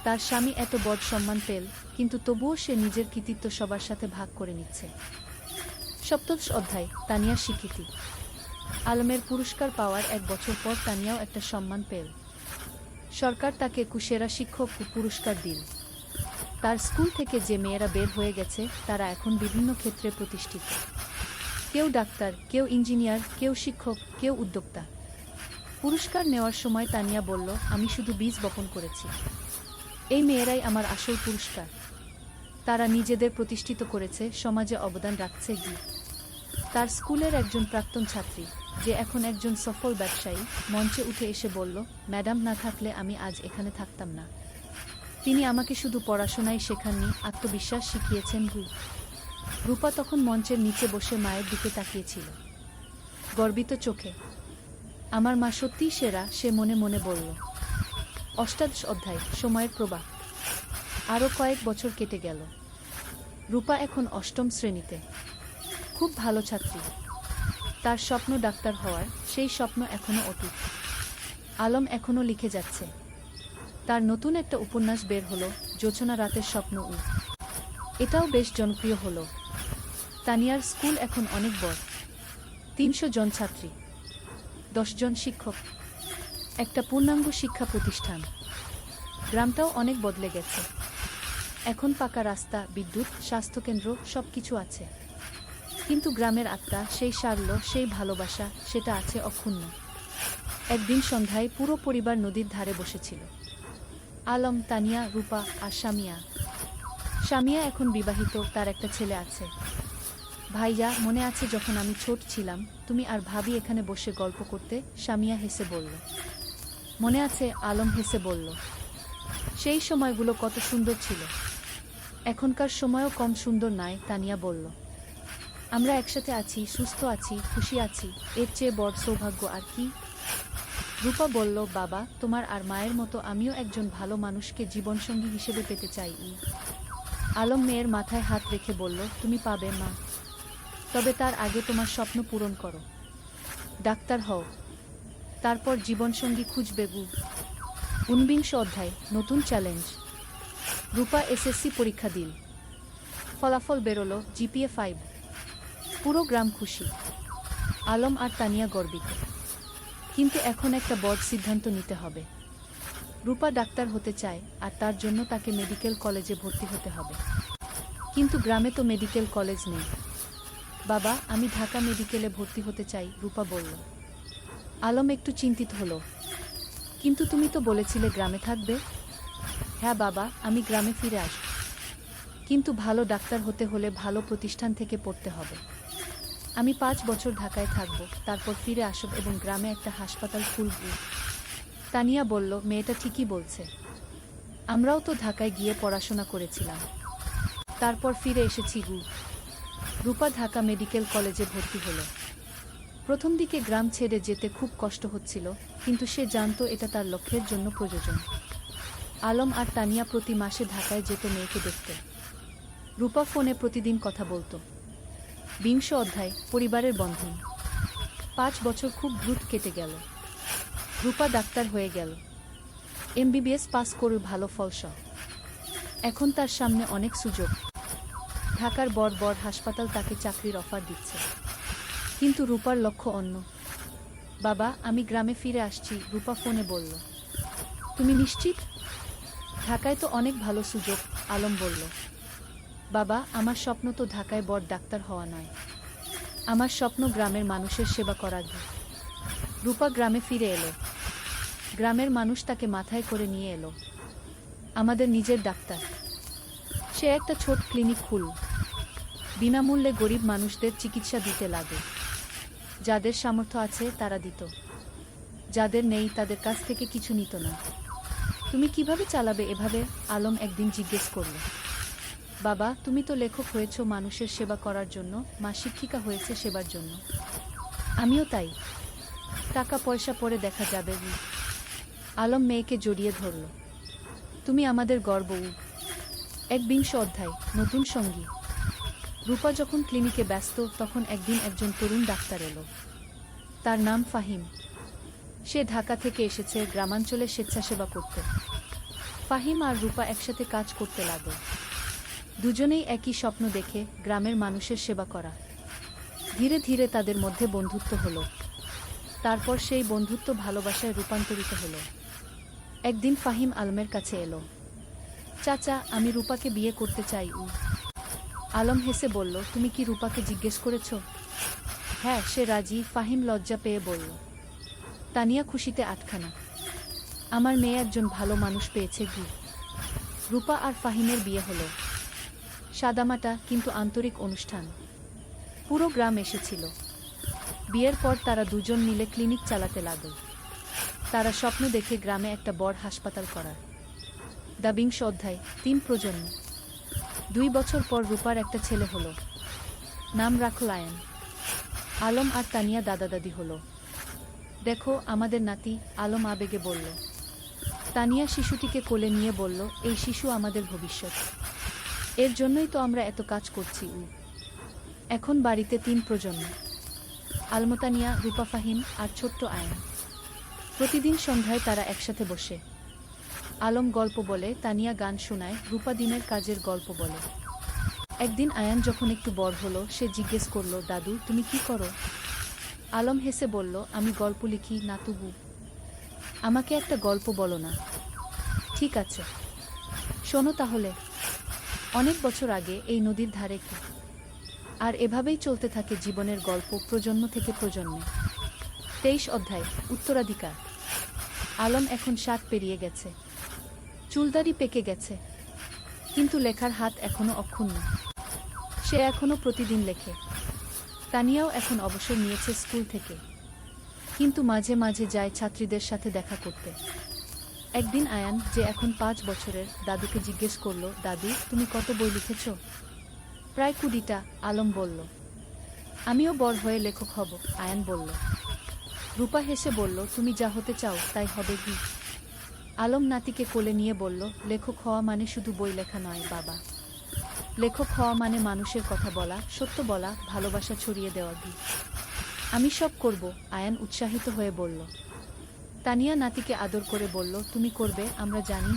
তার স্বামী এত বড় সম্মান পেল, কিন্তু তবুও সে নিজের কৃতিত্ব সবার সাথে ভাগ করে নিচ্ছে। সপ্তদশ অধ্যায় তানিয়ার স্বীকৃতি। আলমের পুরস্কার পাওয়ার 1 বছর পর তানিয়াও একটা সম্মান পেল। সরকার তাকে কুশেরা শিক্ষক পুরস্কার দিল। তার স্কুল থেকে যে মেয়েরা বের হয়ে গেছে তারা এখন বিভিন্ন ক্ষেত্রে প্রতিষ্ঠিত। কেউ ডাক্তার, কেউ ইঞ্জিনিয়ার, কেউ শিক্ষক, কেউ উদ্যোক্তা। পুরস্কার নেওয়ার সময় তানিয়া বলল, আমি শুধু বীজ বপন করেছি, এই মেয়েরাই আমার আসল পুরস্কার। তারা নিজেদের প্রতিষ্ঠিত করেছে, সমাজে অবদান রাখছে। তার স্কুলের একজন প্রাক্তন ছাত্রী, যে এখন একজন সফল ব্যবসায়ী, মঞ্চে উঠে এসে বলল, ম্যাডাম না থাকলে আমি আজ এখানে থাকতাম না। তিনি আমাকে শুধু পড়াশোনাই শেখাননি, আত্মবিশ্বাস শিখিয়েছেন। রূপা তখন মঞ্চের নিচে বসে মায়ের দিকে তাকিয়েছিল, গর্বিত চোখে। আমার মা সত্যিই সেরা, সে মনে মনে বলল। অষ্টাদশ অধ্যায় সময়ের প্রবাহ। আরও কয়েক বছর কেটে গেল। রূপা এখন 8ম শ্রেণীতে, খুব ভালো ছাত্রী। তার স্বপ্ন ডাক্তার হওয়ার, সেই স্বপ্ন এখনো অটুট। আলম এখনো লিখে যাচ্ছে। তার নতুন একটা উপন্যাস বের হলো, জোছনা রাতের স্বপ্ন। এটাও বেশ জনপ্রিয় হলো। তানিয়ার স্কুল এখন অনেক বড়, 300 জন ছাত্রী, 10 জন শিক্ষক, একটা পূর্ণাঙ্গ শিক্ষা প্রতিষ্ঠান। গ্রামটাও অনেক বদলে গেছে, এখন পাকা রাস্তা, বিদ্যুৎ, স্বাস্থ্যকেন্দ্র, সবকিছু আছে। কিন্তু গ্রামের আত্মা, সেই সারল্য, সেই ভালোবাসা, সেটা আছে অক্ষুণ্ণ। একদিন সন্ধ্যায় পুরো পরিবার নদীর ধারে বসেছিল। আলম, তানিয়া, রূপা আর সামিয়া। সামিয়া এখন বিবাহিত, তার একটা ছেলে আছে। ভাইয়া, মনে আছে যখন আমি ছোট ছিলাম, তুমি আর ভাবি এখানে বসে গল্প করতে? সামিয়া হেসে বলল। মনে আছে, আলম হেসে বলল। সেই সময়গুলো কত সুন্দর ছিল। এখনকার সময়ও কম সুন্দর নয়, তানিয়া বলল। আমরা একসাথে আছি, সুস্থ আছি, খুশি আছি, এর চেয়ে বড় সৌভাগ্য আর কি? রূপা বলল, বাবা, তোমার আর মায়ের মতো আমিও একজন ভালো মানুষকে জীবনসঙ্গী হিসেবে পেতে চাই। আলম মেয়ের মাথায় হাত রেখে বলল, তুমি পাবে মা, তবে তার আগে তোমার স্বপ্ন পূরণ করো, ডাক্তার হও, তারপর জীবনসঙ্গী খুঁজবে। 49 অধ্যায় নতুন চ্যালেঞ্জ। রূপা এসএসসি পরীক্ষা দিল। ফলাফল বেরোলো জিপিএ 5। পুরো গ্রাম খুশি। আলম আর তানিয়া গর্বিত। কিন্তু এখন একটা বড় সিদ্ধান্ত নিতে হবে। রূপা ডাক্তার হতে চায় আর তার জন্য তাকে মেডিকেল কলেজে ভর্তি হতে হবে। কিন্তু গ্রামে তো মেডিকেল কলেজ নেই। বাবা, আমি ঢাকা মেডিকেলে ভর্তি হতে চাই, রূপা বলল। আলম একটু চিন্তিত হলো। কিন্তু তুমি তো বলেছিলে গ্রামে থাকবে। হ্যাঁ বাবা, আমি গ্রামে ফিরে আসব। কিন্তু ভালো ডাক্তার হতে হলে ভালো প্রতিষ্ঠান থেকে পড়তে হবে। আমি 5 বছর ঢাকায় থাকব, তারপর ফিরে আসব এবং গ্রামে একটা হাসপাতাল খুলব। তানিয়া বলল, মেয়েটা ঠিকই বলছে। আমরাও তো ঢাকায় গিয়ে পড়াশোনা করেছিলাম, তারপর ফিরে এসেছি গু। রূপা ঢাকা মেডিকেল কলেজে ভর্তি হলো। প্রথম দিকে গ্রাম ছেড়ে যেতে খুব কষ্ট হচ্ছিল, কিন্তু সে জানতো এটা তার লক্ষ্যের জন্য প্রয়োজন। আলম আর তানিয়া প্রতি মাসে ঢাকায় যেত মেয়েকে দেখতে। রূপা ফোনে প্রতিদিন কথা বলতো। 20 অধ্যায়, পরিবারের বন্ধন। 5 বছর খুব দ্রুত কেটে গেল। রূপা ডাক্তার হয়ে গেল। এমবিবিএস পাস করে ভালো ফলসহ। এখন তার সামনে অনেক সুযোগ। ঢাকার বড় বড় হাসপাতাল তাকে চাকরির অফার দিচ্ছে। কিন্তু রূপার লক্ষ্য অন্য। বাবা, আমি গ্রামে ফিরে আসছি, রূপা ফোনে বলল। তুমি নিশ্চিত? ঢাকায় তো অনেক ভালো সুযোগ, আলম বলল। বাবা, আমার স্বপ্ন তো ঢাকায় বড় ডাক্তার হওয়া নয়। আমার স্বপ্ন গ্রামের মানুষের সেবা করা। রূপা গ্রামে ফিরে এলো। গ্রামের মানুষ তাকে মাথায় করে নিয়ে এলো। আমাদের নিজের ডাক্তার। সে একটা ছোট ক্লিনিক খুলল। বিনামূল্যে গরিব মানুষদের চিকিৎসা দিতে লাগে। যাদের সামর্থ্য আছে তারা দিত, যাদের নেই তাদের কাছ থেকে কিছু নিত না। তুমি কিভাবে চালাবে এভাবে? আলম একদিন জিজ্ঞেস করল। বাবা, তুমি তো লেখক হয়েছ মানুষের সেবা করার জন্য, মা শিক্ষিকা হয়েছে সেবার জন্য। আমিও তাই। টাকা পয়সা পরে দেখা যাবে। আলম মেয়েকে জড়িয়ে ধরল। তুমি আমাদের গর্ব। 21 অধ্যায়, নতুন সঙ্গী। রূপা যখন ক্লিনিকে ব্যস্ত, তখন একদিন একজন তরুণ ডাক্তার এলো। তার নাম ফাহিম। সে ঢাকা থেকে এসেছে গ্রামাঞ্চলে স্বেচ্ছাসেবা করতে। ফাহিম আর রূপা একসাথে কাজ করতে লাগল। দুজনেই একই স্বপ্ন দেখে, গ্রামের মানুষের সেবা করা। ধীরে ধীরে তাদের মধ্যে বন্ধুত্ব হলো। তারপর সেই বন্ধুত্ব ভালোবাসায় রূপান্তরিত হলো। একদিন ফাহিম আলমের কাছে এলো। চাচা, আমি রূপাকে বিয়ে করতে চাই। আলম হেসে বলল, তুমি কি রূপাকে জিজ্ঞেস করেছ? হ্যাঁ, সে রাজি, ফাহিম লজ্জা পেয়ে বলল। তানিয়া খুশিতে আটখানা। আমার মেয়ে একজন ভালো মানুষ পেয়েছে। রূপা আর ফাহিমের বিয়ে হলো। সাদামাটা কিন্তু আন্তরিক অনুষ্ঠান। পুরো গ্রাম এসেছিল। বিয়ের পর তারা দুজন মিলে ক্লিনিক চালাতে লাগল। তারা স্বপ্ন দেখে গ্রামে একটা বড় হাসপাতাল করার। 20 অধ্যায়, 3 প্রজন্ম। 2 বছর পর রূপার একটা ছেলে হলো। নাম রাখল আয়ান। আলম আর তানিয়া দাদা দাদি হলো। দেখো আমাদের নাতি, আলম আবেগে বলল। তানিয়া শিশুটিকে কোলে নিয়ে বলল, এই শিশু আমাদের ভবিষ্যৎ। এর জন্যই তো আমরা এত কাজ করছি। এখন বাড়িতে 3 প্রজন্ম। আলমতানিয়া, রূপা, ফাহিম আর ছোট্ট আয়ান। প্রতিদিন সন্ধ্যায় তারা একসাথে বসে। আলম গল্প বলে, তানিয়া গান শোনায়, রূপা দিনের কাজের গল্প বলে। একদিন আয়ান যখন একটু বড় হলো, সে জিজ্ঞেস করল, দাদু তুমি কি করো? আলম হেসে বলল, আমি গল্প লিখি, নাতুবু। আমাকে একটা গল্প বলো না? ঠিক আছে, শোনো তাহলে। অনেক বছর আগে এই নদীর ধারে কি। আর এভাবেই চলতে থাকে জীবনের গল্প, প্রজন্ম থেকে প্রজন্মে। 23 অধ্যায়, উত্তরাধিকার। আলম এখন 60 পেরিয়ে গেছে। চুলদাড়ি পেকে গেছে, কিন্তু লেখার হাত এখনো অক্ষুণ্ণ। সে এখনো প্রতিদিন লেখে। তানিয়াও এখন অবসর নিয়েছে স্কুল থেকে, কিন্তু মাঝে মাঝে যায় ছাত্রীদের সাথে দেখা করতে। একদিন আয়ান, যে এখন 5 বছরের, দাদুকে জিজ্ঞেস করল, দাদু তুমি কত বই লিখেছ? প্রায় 20টা, আলম বলল। আমিও বড় হয়ে লেখক হব, আয়ান বলল। রূপা হেসে বলল, তুমি যা হতে চাও তাই হবে কি? আলম নাতিকে কোলে নিয়ে বলল, লেখক হওয়া মানে শুধু বই লেখা নয় বাবা। লেখক হওয়া মানে মানুষের কথা বলা, সত্য বলা, ভালোবাসা ছড়িয়ে দেওয়া। আমি সব করব, আয়ান উৎসাহিত হয়ে বলল। তানিয়া নাতিকে আদর করে বলল, তুমি করবে, আমরা জানি।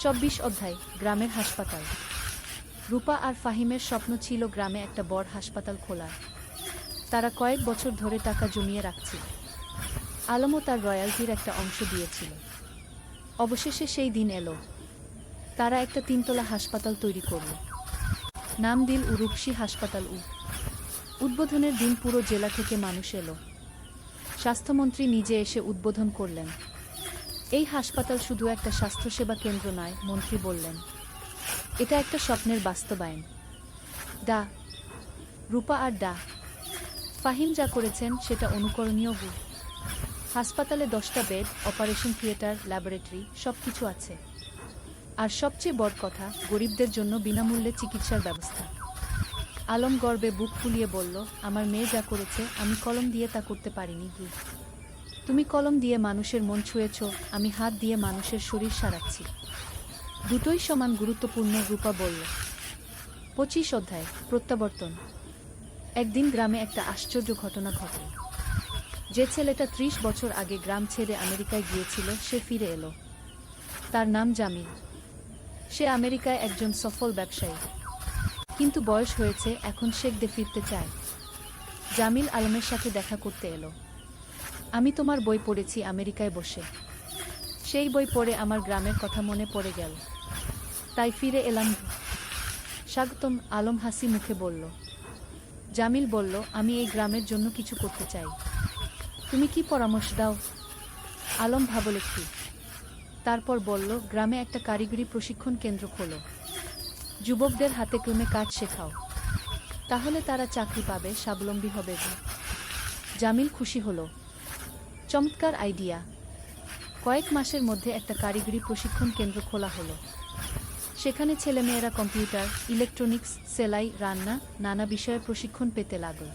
24 অধ্যায়, গ্রামের হাসপাতাল। রূপা আর ফাহিমের স্বপ্ন ছিল গ্রামে একটা বড় হাসপাতাল খোলার। তারা কয়েক বছর ধরে টাকা জমিয়ে রাখছিল। আলমও তার রয়্যালটির একটা অংশ দিয়েছিল। অবশেষে সেই দিন এলো। তারা একটা 3 তলা হাসপাতাল তৈরি করল। নাম দিল রূপসী হাসপাতাল। উদ্বোধনের দিন পুরো জেলা থেকে মানুষ এলো। স্বাস্থ্যমন্ত্রী নিজে এসে উদ্বোধন করলেন। এই হাসপাতাল শুধু একটা স্বাস্থ্যসেবা কেন্দ্র নয়, মন্ত্রী বললেন, এটা একটা স্বপ্নের বাস্তবায়ন। ডা রূপা আর ডা ফাহিম যা করেছেন সেটা অনুকরণীয়। হাসপাতালে 10টা বেড, অপারেশন থিয়েটার, ল্যাবরেটরি, সবকিছু আছে। আর সবচেয়ে বড় কথা, গরিবদের জন্য বিনামূল্যে চিকিৎসার ব্যবস্থা। আলম গর্বে বুক ফুলিয়ে বলল, আমার মেয়ে যা করেছে আমি কলম দিয়ে তা করতে পারিনি। তুমি কলম দিয়ে মানুষের মন ছুঁয়েছ, আমি হাত দিয়ে মানুষের শরীর সারাচ্ছি। দুটোই সমান গুরুত্বপূর্ণ, রূপা বলল। 25 অধ্যায় প্রত্যাবর্তন। একদিন গ্রামে একটা আশ্চর্য ঘটনা ঘটল। যে ছেলেটা 30 বছর আগে গ্রাম ছেড়ে আমেরিকায় গিয়েছিল সে ফিরে এলো। তার নাম জামিল। সে আমেরিকায় একজন সফল ব্যবসায়ী, কিন্তু বয়স হয়েছে, এখন শেখদে ফিরতে চায়। জামিল আলমের সাথে দেখা করতে এলো। আমি তোমার বই পড়েছি আমেরিকায় বসে। সেই বই পড়ে আমার গ্রামের কথা মনে পড়ে গেল, তাই ফিরে এলাম। স্বাগতম, আলম হাসি মুখে বলল। জামিল বলল, আমি এই গ্রামের জন্য কিছু করতে চাই। তুমি কি পরামর্শ দাও? আলম ভাবল একটু, তারপর বলল, গ্রামে একটা কারিগরি প্রশিক্ষণ কেন্দ্র খোলো। যুবকদের হাতে কলমে কাজ শেখাও, তাহলে তারা চাকরি পাবে, স্বাবলম্বী হবে। জামিল খুশি হলো। চমৎকার আইডিয়া। কয়েক মাসের মধ্যে একটা কারিগরি প্রশিক্ষণ কেন্দ্র খোলা হলো। সেখানে ছেলেমেয়েরা কম্পিউটার, ইলেকট্রনিক্স, সেলাই, রান্না, নানা বিষয়ে প্রশিক্ষণ পেতে লাগল।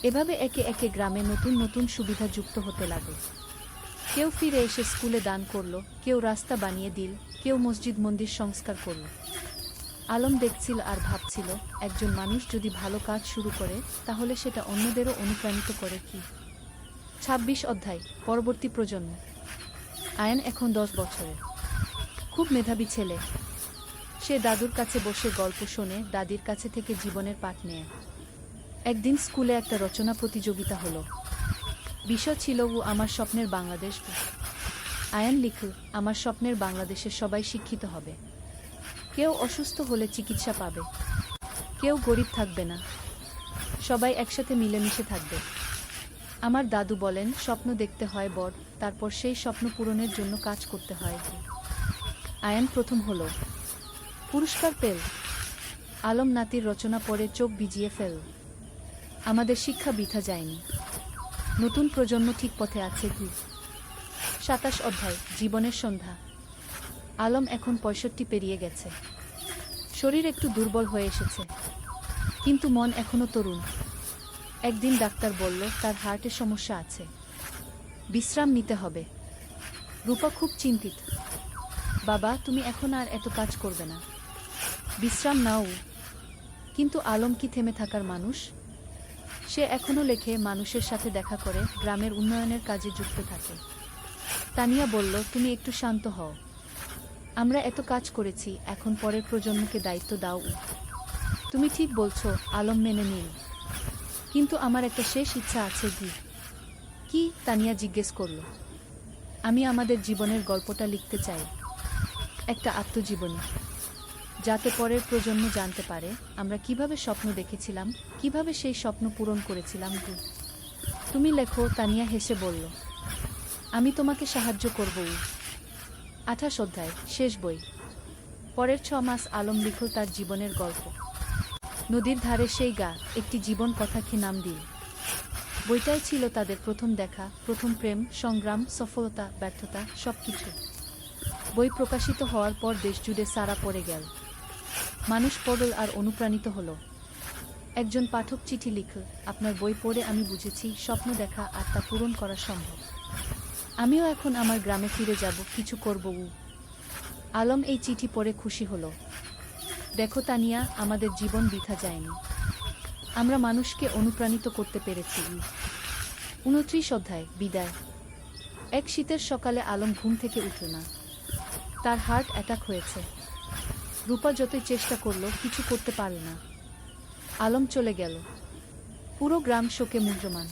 এভাবে একে একে গ্রামে নতুন নতুন সুবিধা যুক্ত হতে লাগল। কেউ ফিরে এসে স্কুলে দান করল, কেউ রাস্তা বানিয়ে দিল, কেউ মসজিদ মন্দির সংস্কার করল। আলম দেখছিল আর ভাবছিল, একজন মানুষ যদি ভালো কাজ শুরু করে তাহলে সেটা অন্যদেরও অনুপ্রাণিত করে। কি 26 অধ্যায় পরবর্তী প্রজন্ম। আয়ান এখন 10 বছরের, খুব মেধাবী ছেলে। সে দাদুর কাছে বসে গল্প শোনে, দাদির কাছে থেকে জীবনের পাঠ নেয়। একদিন স্কুলে একটা রচনা প্রতিযোগিতা হলো। বিষয় ছিল আমার স্বপ্নের বাংলাদেশ। আয়ান লিখল, আমার স্বপ্নের বাংলাদেশের সবাই শিক্ষিত হবে, কেউ অসুস্থ হলে চিকিৎসা পাবে, কেউ গরিব থাকবে না, সবাই একসাথে মিলেমিশে থাকবে। আমার দাদু বলেন, স্বপ্ন দেখতে হয় বড়, তারপর সেই স্বপ্ন পূরণের জন্য কাজ করতে হয়। আয়ান প্রথম হলো, পুরস্কার পেল। আলম নাতির রচনা পড়ে চোখ ভিজিয়ে ফেল। আমাদের শিক্ষা বৃথা যায়নি, নতুন প্রজন্ম ঠিক পথে আছে। 27 অধ্যায় জীবনের সন্ধ্যা। আলম এখন 65 পেরিয়ে গেছে। শরীর একটু দুর্বল হয়ে এসেছে, কিন্তু মন এখনো তরুণ। একদিন ডাক্তার বলল তার হার্টের সমস্যা আছে, বিশ্রাম নিতে হবে। রূপা খুব চিন্তিত। বাবা, তুমি এখন আর এত কাজ করবে না, বিশ্রাম নাও। কিন্তু আলম কি থেমে থাকার মানুষ? সে এখনো লেখে, মানুষের সাথে দেখা করে, গ্রামের উন্নয়নের কাজে যুক্ত থাকে। তানিয়া বলল, তুমি একটু শান্ত হও। আমরা এত কাজ করেছি, এখন পরের প্রজন্মকে দায়িত্ব দাও। তুমি ঠিক বলছো, আলম মেনে নিল। কিন্তু আমার একটা শেষ ইচ্ছা আছে। কি? তানিয়া জিজ্ঞেস করল। আমি আমাদের জীবনের গল্পটা লিখতে চাই, একটা আত্মজীবনী, যাতে পরের প্রজন্ম জানতে পারে আমরা কিভাবে স্বপ্ন দেখেছিলাম, কিভাবে সেই স্বপ্ন পূরণ করেছিলাম। তুমি লেখো, তানিয়া হেসে বলল। আমি তোমাকে সাহায্য করব। 28 অধ্যায় শেষ বই। পরের 6 মাস আলম লিখল তার জীবনের গল্প। নদীর ধারে সেই গা, একটি জীবন কথা কি নাম দিল। বইটাই ছিল তাদের প্রথম দেখা, প্রথম প্রেম, সংগ্রাম, সফলতা, ব্যর্থতা, সবকিছু। বই প্রকাশিত হওয়ার পর দেশজুড়ে সাড়া পড়ে গেল। মানুষ পড়ল আর অনুপ্রাণিত হলো। একজন পাঠক চিঠি লিখল, আপনার বই পড়ে আমি বুঝেছি স্বপ্ন দেখা আর তা পূরণ করা সম্ভব। আমিও এখন আমার গ্রামে ফিরে যাব, কিছু করব। আলম এই চিঠি পড়ে খুশি হলো। দেখো তানিয়া, আমাদের জীবন বৃথা যায়নি, আমরা মানুষকে অনুপ্রাণিত করতে পেরেছি। 29 অধ্যায় বিদায়। এক শীতের সকালে আলম ঘুম থেকে উঠল না। তার হার্ট অ্যাটাক হয়েছে। রূপা যতই চেষ্টা করল কিছু করতে পারল না। আলম চলে গেল। পুরো গ্রাম শোকে মুহ্যমান।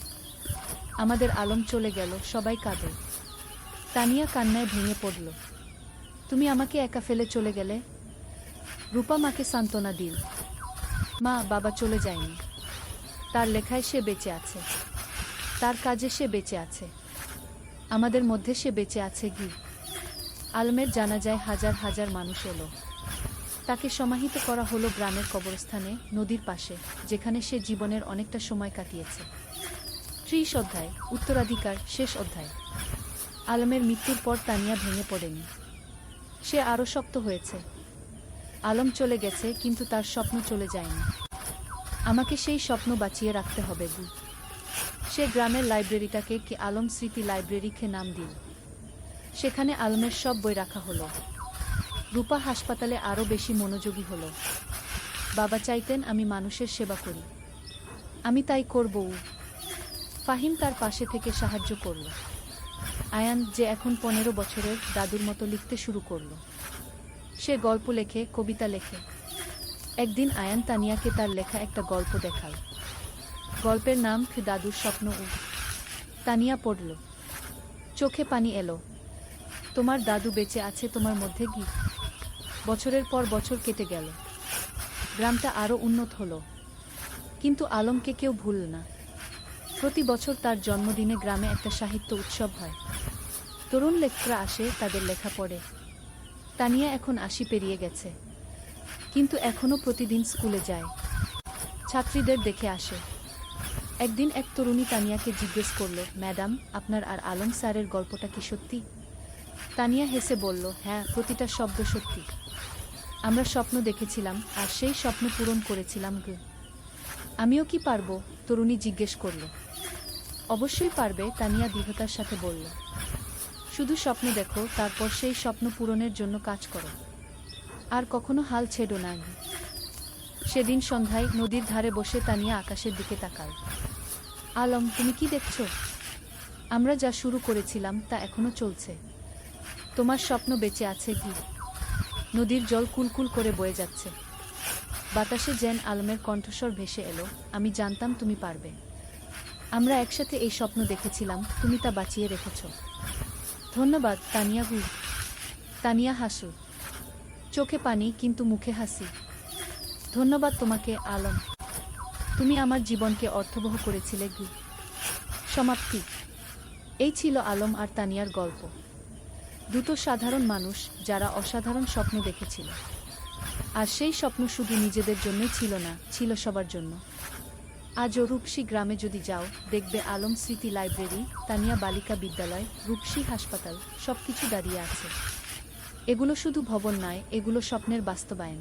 আমাদের আলম চলে গেল, সবাই কাঁদে। তানিয়া কান্নায় ভেঙে পড়ল। তুমি আমাকে একা ফেলে চলে গেলে? রূপা মাকে সান্ত্বনা দিল। মা, বাবা চলে যায়নি। তার লেখায় সে বেঁচে আছে, তার কাজে সে বেঁচে আছে, আমাদের মধ্যে সে বেঁচে আছে। গি আলমের জানাজায় হাজার হাজার মানুষ এলো। তাকে সমাহিত করা হলো গ্রামের কবরস্থানে, নদীর পাশে, যেখানে সে জীবনের অনেকটা সময় কাটিয়েছে। 30 অধ্যায়, উত্তরাধিকার, শেষ অধ্যায়। আলমের মৃত্যুর পর তানিয়া ভেঙে পড়েনি। সে আরও শক্ত হয়েছে। আলম চলে গেছে, কিন্তু তার স্বপ্ন চলে যায়নি। আমাকে সেই স্বপ্ন বাঁচিয়ে রাখতে হবে। সে গ্রামের লাইব্রেরিটাকে কি আলম স্মৃতি লাইব্রেরিকে নাম দিল। সেখানে আলমের সব বই রাখা হলো। রূপা হাসপাতালে আরও বেশি মনোযোগী হলো। বাবা চাইতেন আমি মানুষের সেবা করি, আমি তাই করব। ফাহিম তার পাশে থেকে সাহায্য করল। আয়ান, যে এখন 15 বছরের, দাদুর মতো লিখতে শুরু করল। সে গল্প লেখে, কবিতা লেখে। একদিন আয়ান তানিয়াকে তার লেখা একটা গল্প দেখাল। গল্পের নাম দাদুর স্বপ্ন। তানিয়া পড়ল। চোখে পানি এলো। তোমার দাদু বেঁচে আছে তোমার মধ্যে। গি বছরের পর বছর কেটে গেল। গ্রামটা আরও উন্নত হলো। কিন্তু আলমকে কেউ ভুলল না। প্রতি বছর তার জন্মদিনে গ্রামে একটা সাহিত্য উৎসব হয়। তরুণ লেখকরা আসে, তাদের লেখা পড়ে। তানিয়া এখন 80 পেরিয়ে গেছে, কিন্তু এখনও প্রতিদিন স্কুলে যায়, ছাত্রীদের দেখে আসে। একদিন এক তরুণী তানিয়াকে জিজ্ঞেস করল, ম্যাডাম, আপনার আর আলম স্যারের গল্পটা কি সত্যি? তানিয়া হেসে বলল, হ্যাঁ, প্রতিটা শব্দ সত্যি। আমরা স্বপ্ন দেখেছিলাম, আর সেই স্বপ্ন পূরণ করেছিলাম। আমিও কি পারবো? তরুণী জিজ্ঞেস করল। অবশ্যই পারবে, তানিয়া দৃঢ়তার সাথে বলল। শুধু স্বপ্ন দেখো, তারপর সেই স্বপ্ন পূরণের জন্য কাজ করো, আর কখনো হাল ছেড়ো না। সেদিন সন্ধ্যায় নদীর ধারে বসে তানিয়া আকাশের দিকে তাকাল। আলম, তুমি কি দেখছো? আমরা যা শুরু করেছিলাম তা এখনো চলছে। তোমার স্বপ্ন বেঁচে আছে। কি নদীর জল কুলকুল করে বয়ে যাচ্ছে। বাতাসে যেন আলমের কণ্ঠস্বর ভেসে এলো, আমি জানতাম তুমি পারবে। আমরা একসাথে এই স্বপ্ন দেখেছিলাম, তুমি তা বাঁচিয়ে রেখেছ। ধন্যবাদ তানিয়া। তানিয়া হাসল, চোখে পানি কিন্তু মুখে হাসি। ধন্যবাদ তোমাকে আলম, তুমি আমার জীবনকে অর্থবহ করেছিলে। সমাপ্তি। এই ছিল আলম আর তানিয়ার গল্প। দুটো সাধারণ মানুষ যারা অসাধারণ স্বপ্ন দেখেছিল। আর সেই স্বপ্ন শুধু নিজেদের জন্যই ছিল না, ছিল সবার জন্য। আজও রূপসী গ্রামে যদি যাও, দেখবে আলম স্মৃতি লাইব্রেরি, তানিয়া বালিকা বিদ্যালয়, রূপসী হাসপাতাল, সবকিছু দাঁড়িয়ে আছে। এগুলো শুধু ভবন নয়, এগুলো স্বপ্নের বাস্তবায়ন।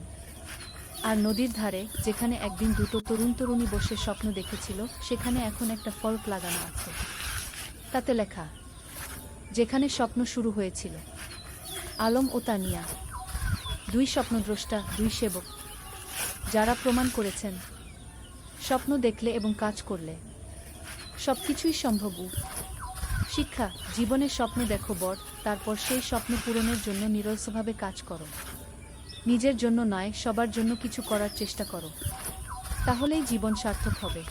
আর নদীর ধারে, যেখানে একদিন দুটো তরুণী বসে স্বপ্ন দেখেছিল, সেখানে এখন একটা ফলক লাগানো আছে। তাতে লেখা, যেখানে স্বপ্ন শুরু হয়েছিল। আলম ও তানিয়া, দুই স্বপ্নদ্রষ্টা, দুই সেবক, যারা প্রমাণ করেছেন স্বপ্ন দেখলে এবং কাজ করলে সবকিছুই সম্ভব। শিক্ষা, জীবনের স্বপ্ন দেখো বড়, তারপর সেই স্বপ্ন পূরণের জন্য নিরলসভাবে কাজ করো। নিজের জন্য নয়, সবার জন্য কিছু করার চেষ্টা করো। তাহলেই জীবন সার্থক হবে।